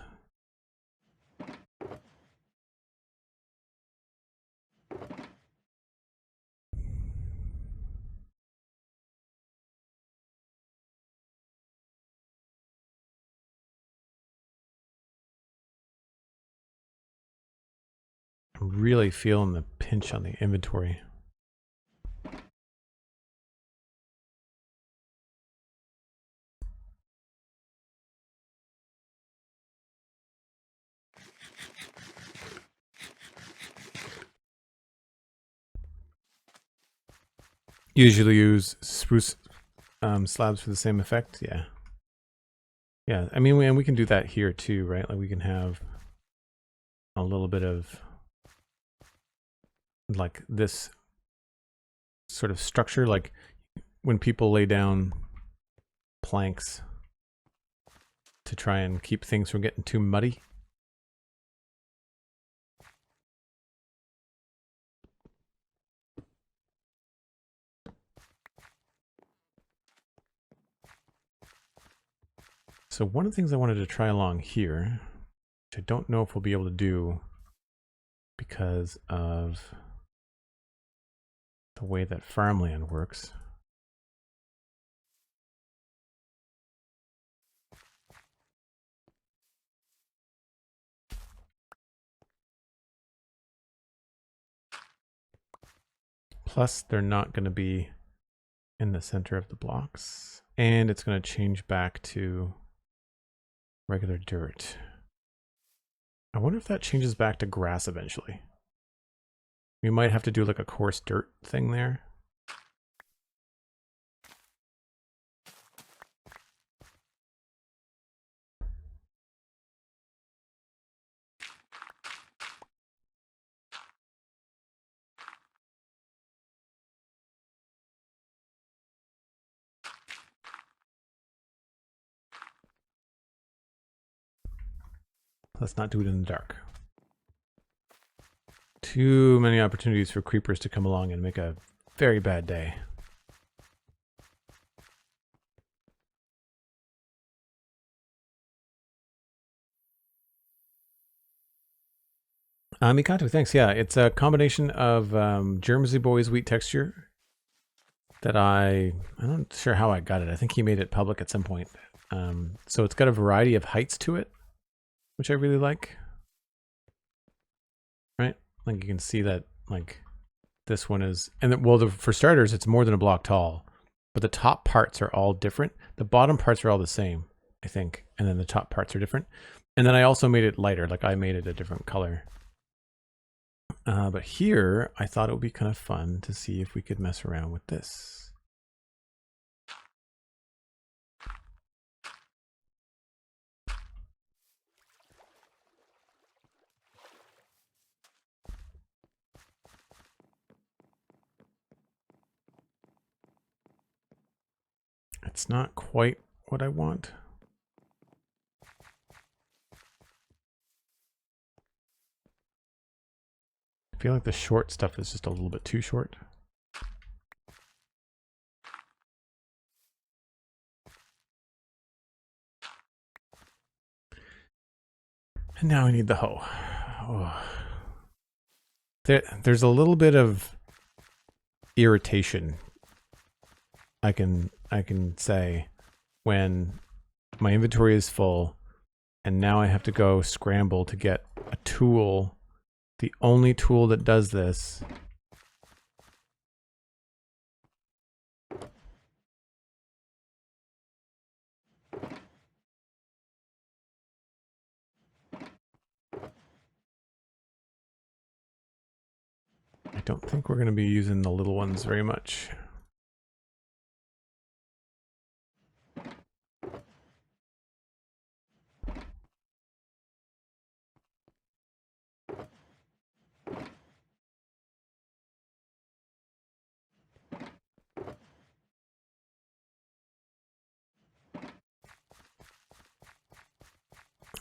I'm really feeling the pinch on the inventory. Usually use spruce slabs for the same effect. Yeah. Yeah, I mean, we can do that here too, right? Like, we can have a little bit of like this sort of structure, like when people lay down planks to try and keep things from getting too muddy. So one of the things I wanted to try along here, which I don't know if we'll be able to do because of the way that farmland works. Plus, they're not going to be in the center of the blocks. And it's going to change back to regular dirt. I wonder if that changes back to grass eventually. We might have to do like a coarse dirt thing there. Let's not do it in the dark. Too many opportunities for creepers to come along and make a very bad day. Mikatu, thanks. Yeah, it's a combination of Jersey Boys wheat texture that I'm not sure how I got it. I think he made it public at some point. So it's got a variety of heights to it, which I really like. Right? Like you can see that like this one is, and then, well, for starters, it's more than a block tall, but the top parts are all different. The bottom parts are all the same, I think. And then the top parts are different. And then I also made it lighter, like I made it a different color. But here, I thought it would be kind of fun to see if we could mess around with this. It's not quite what I want. I feel like the short stuff is just a little bit too short. And now I need the hoe. Oh. There's a little bit of irritation I can say when my inventory is full and now I have to go scramble to get a tool, the only tool that does this. I don't think we're going to be using the little ones very much.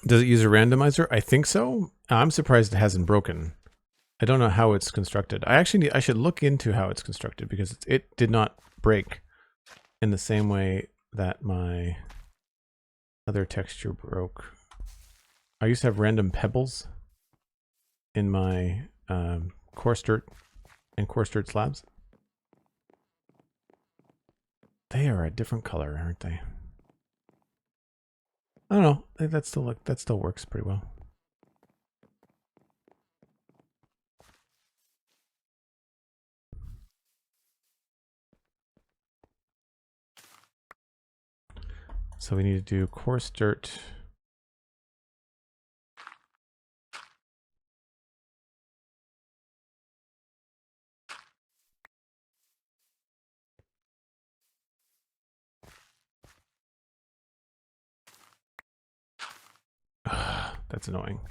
Does it use a randomizer? I think so. I'm surprised it hasn't broken. I don't know how it's constructed. I should look into how it's constructed because it did not break in the same way that my other texture broke. I used to have random pebbles in my coarse dirt and coarse dirt slabs. They are a different color, aren't they? I don't know. I think that still works pretty well. So we need to do coarse dirt. That's annoying.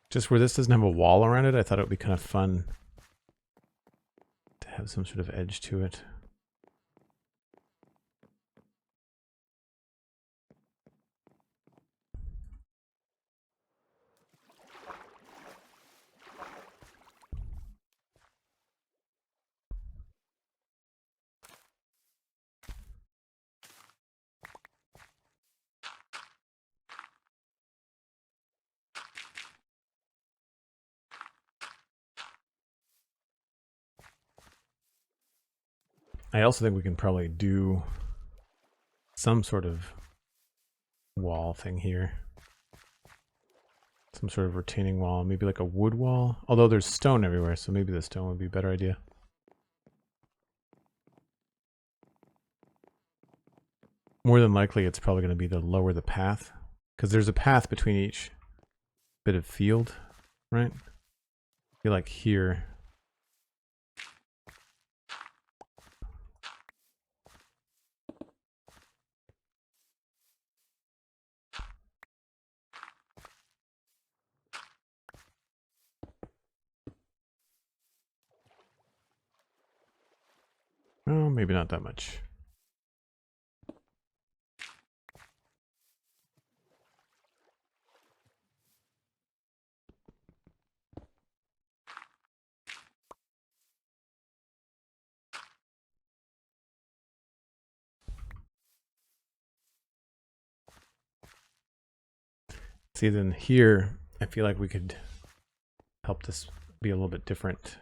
Just where this doesn't have a wall around it, I thought it would be kind of fun to have some sort of edge to it. I also think we can probably do some sort of wall thing here. Some sort of retaining wall, maybe like a wood wall. Although there's stone everywhere, so maybe the stone would be a better idea. More than likely, it's probably going to be to lower the path, because there's a path between each bit of field, right? I feel like here. Oh, maybe not that much. See, then here, I feel like we could help this be a little bit different.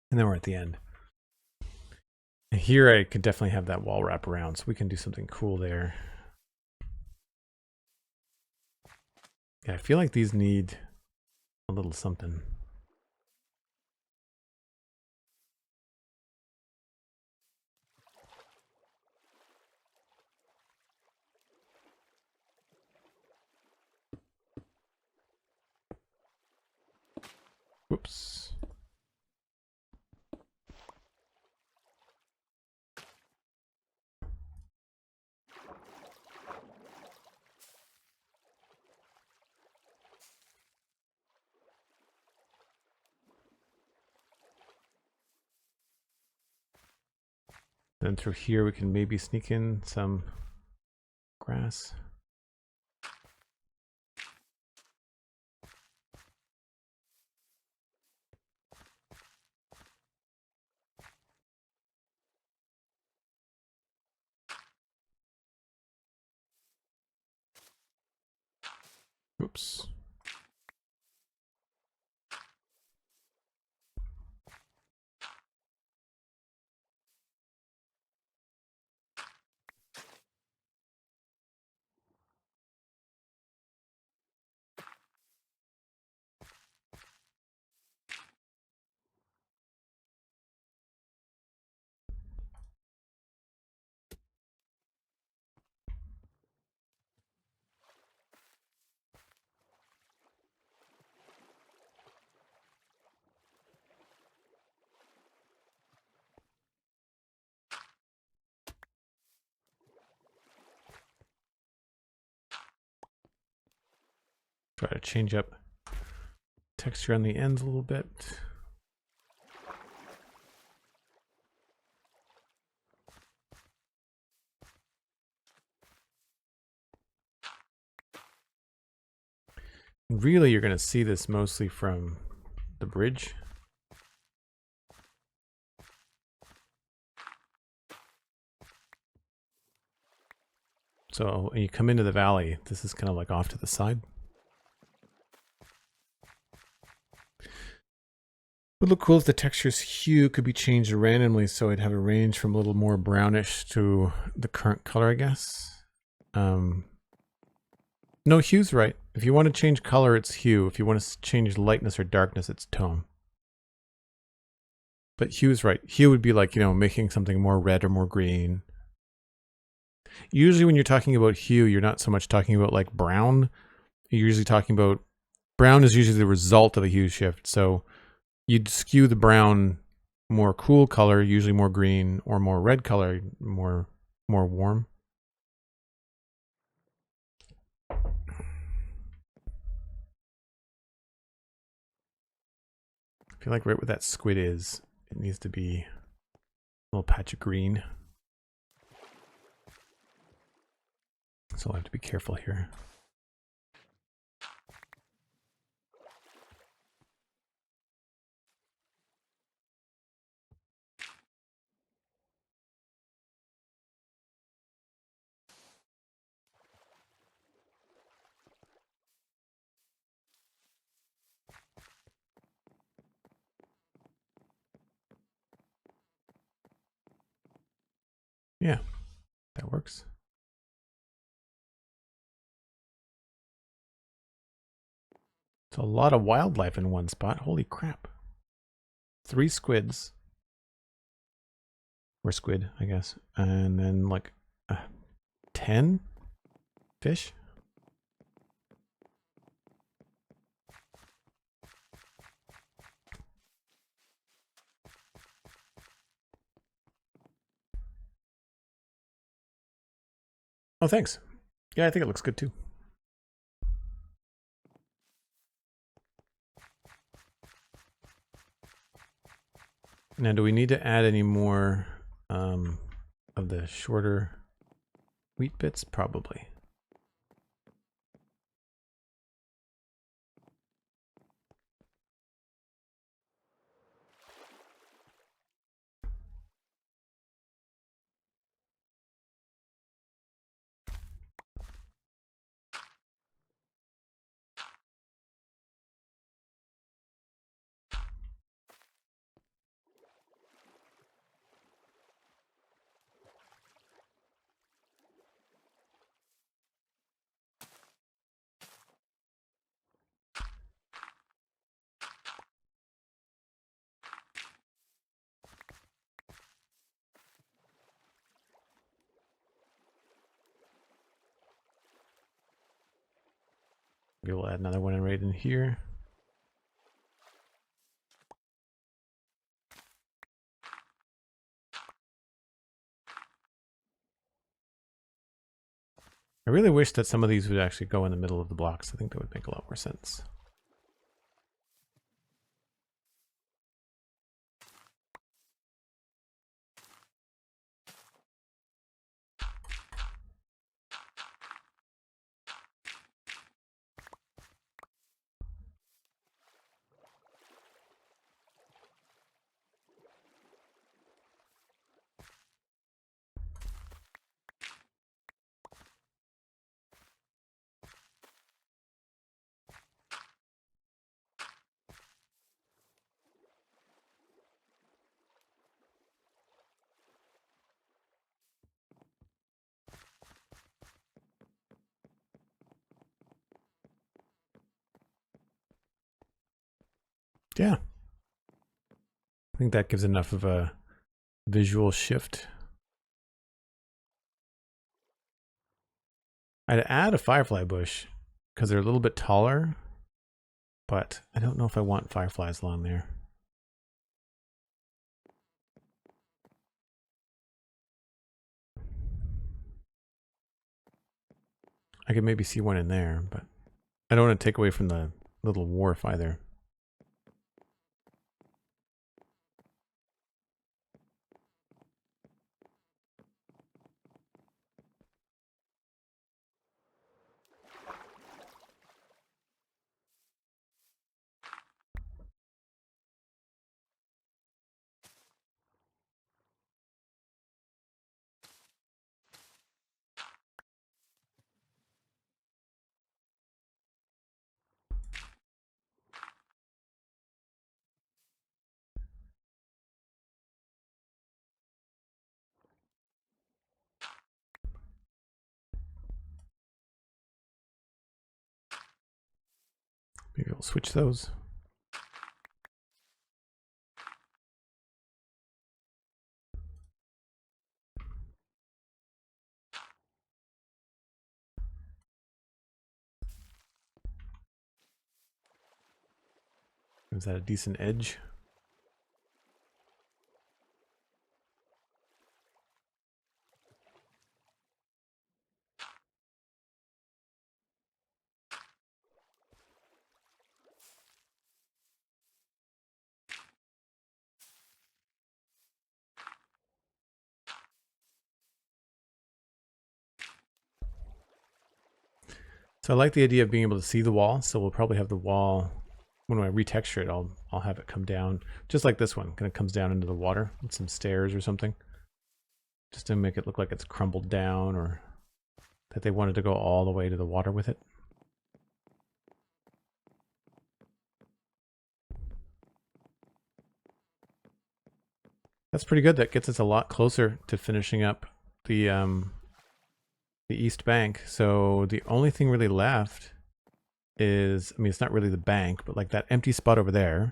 And then we're at the end. And here I could definitely have that wall wrap around, so we can do something cool there. Yeah, I feel like these need a little something. Whoops. Then through here we can maybe sneak in some grass. Oops. Try to change up texture on the ends a little bit. Really, you're going to see this mostly from the bridge. So when you come into the valley, this is kind of like off to the side. What would look cool is the texture's hue could be changed randomly, so it'd have a range from a little more brownish to the current color, I guess. No, hue's right. If you want to change color, it's hue. If you want to change lightness or darkness, it's tone. But hue's right. Hue would be like, you know, making something more red or more green. Usually when you're talking about hue, you're not so much talking about like brown. You're usually talking about brown is usually the result of a hue shift. So you'd skew the brown more cool color, usually more green, or more red color, more warm. I feel like right where that squid is, it needs to be a little patch of green. So I'll have to be careful here. Yeah, that works. It's a lot of wildlife in one spot. Holy crap. 3 squids. Or squid, I guess. And then like 10 fish. Oh, thanks. Yeah, I think it looks good too. Now, do we need to add any more of the shorter wheat bits? Probably. Maybe we'll add another one right in here. I really wish that some of these would actually go in the middle of the blocks. I think that would make a lot more sense. Yeah. I think that gives enough of a visual shift. I'd add a firefly bush because they're a little bit taller, but I don't know if I want fireflies along there. I could maybe see one in there, but I don't want to take away from the little wharf either. Maybe we'll switch those. Is that a decent edge? So I like the idea of being able to see the wall. So we'll probably have the wall, when I retexture it, I'll have it come down just like this one. Kind of comes down into the water with some stairs or something, just to make it look like it's crumbled down, or that they wanted to go all the way to the water with it. That's pretty good. That gets us a lot closer to finishing up the east bank. So the only thing really left is, I mean, it's not really the bank, but like that empty spot over there.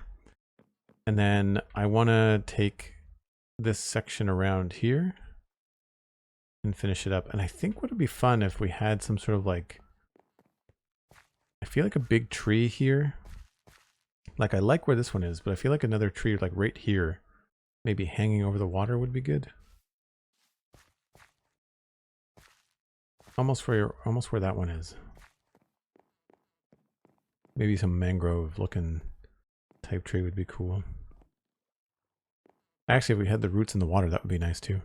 And then I want to take this section around here and finish it up. And I think what would be fun if we had some sort of like, I feel like a big tree here. Like I like where this one is, but I feel like another tree like right here, maybe hanging over the water would be good. Almost where that one is. Maybe some mangrove looking type tree would be cool. Actually, if we had the roots in the water, that would be nice too.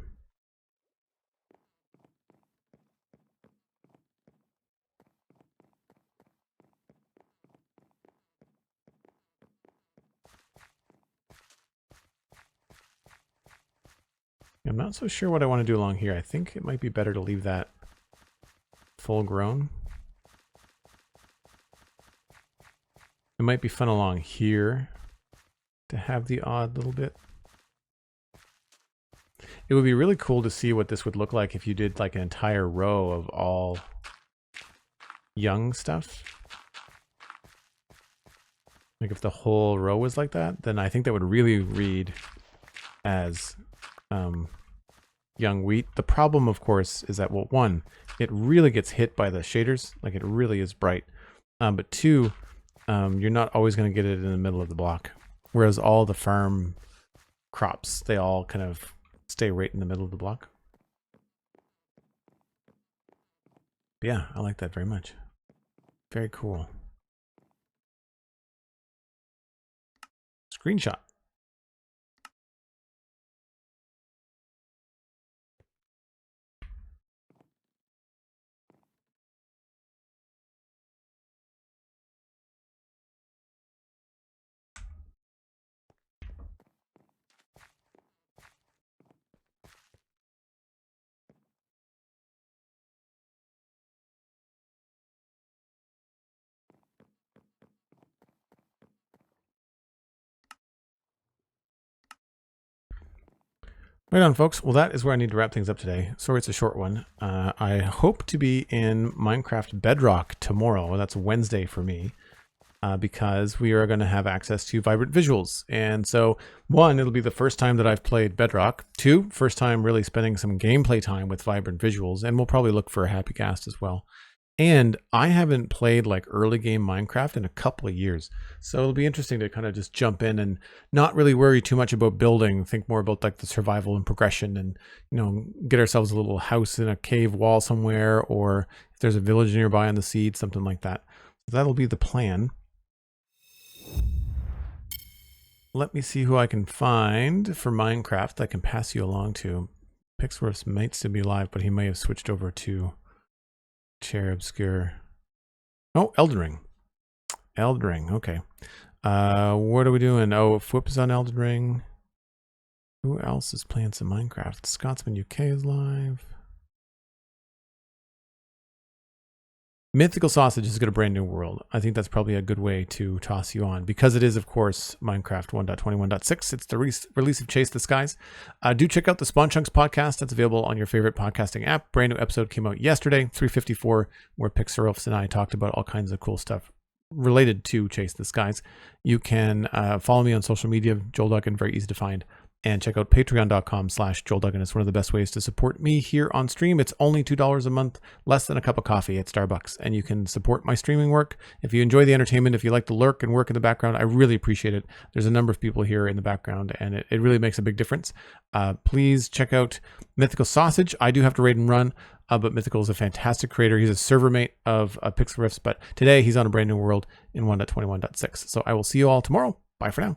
I'm not so sure what I want to do along here. I think it might be better to leave that full grown. It might be fun along here to have the odd little bit. It would be really cool to see what this would look like if you did like an entire row of all young stuff. Like if the whole row was like that, then I think that would really read as young wheat. The problem, of course, is that, well, one, it really gets hit by the shaders. Like it really is bright. But two, you're not always going to get it in the middle of the block. Whereas all the farm crops, they all kind of stay right in the middle of the block. But yeah, I like that very much. Very cool. Screenshot. Right on, folks. Well, that is where I need to wrap things up today. Sorry it's a short one. I hope to be in Minecraft Bedrock tomorrow. Well, that's Wednesday for me, because we are going to have access to vibrant visuals. And so, one, it'll be the first time that I've played Bedrock. Two, first time really spending some gameplay time with vibrant visuals. And we'll probably look for a happy cast as well. And I haven't played like early game Minecraft in a couple of years. So it'll be interesting to kind of just jump in and not really worry too much about building, think more about like the survival and progression, and, you know, get ourselves a little house in a cave wall somewhere, or if there's a village nearby on the seed, something like that. So that'll be the plan. Let me see who I can find for Minecraft that I can pass you along to. Pixworth might still be live, but he may have switched over to Chair Obscure. Oh, Elden Ring. Elden Ring, okay. What are we doing? Oh, Fwip is on Elden Ring. Who else is playing some Minecraft? Scotsman UK is live. Mythical Sausage has got a brand new world. I think that's probably a good way to toss you on, because it is, of course, Minecraft 1.21.6. It's the release of Chase the Skies. Do check out the Spawn Chunks podcast. That's available on your favorite podcasting app. Brand new episode came out yesterday, 354, where Pixelrolfs and I talked about all kinds of cool stuff related to Chase the Skies. You can follow me on social media, Joel Duggan, very easy to find. And check out patreon.com/JoelDuggan. It's one of the best ways to support me here on stream. It's only $2 a month, less than a cup of coffee at Starbucks. And you can support my streaming work. If you enjoy the entertainment, if you like to lurk and work in the background, I really appreciate it. There's a number of people here in the background, and it really makes a big difference. Please check out Mythical Sausage. I do have to raid and run, but Mythical is a fantastic creator. He's a server mate of Pixel Riffs, but today he's on a brand new world in 1.21.6. So I will see you all tomorrow. Bye for now.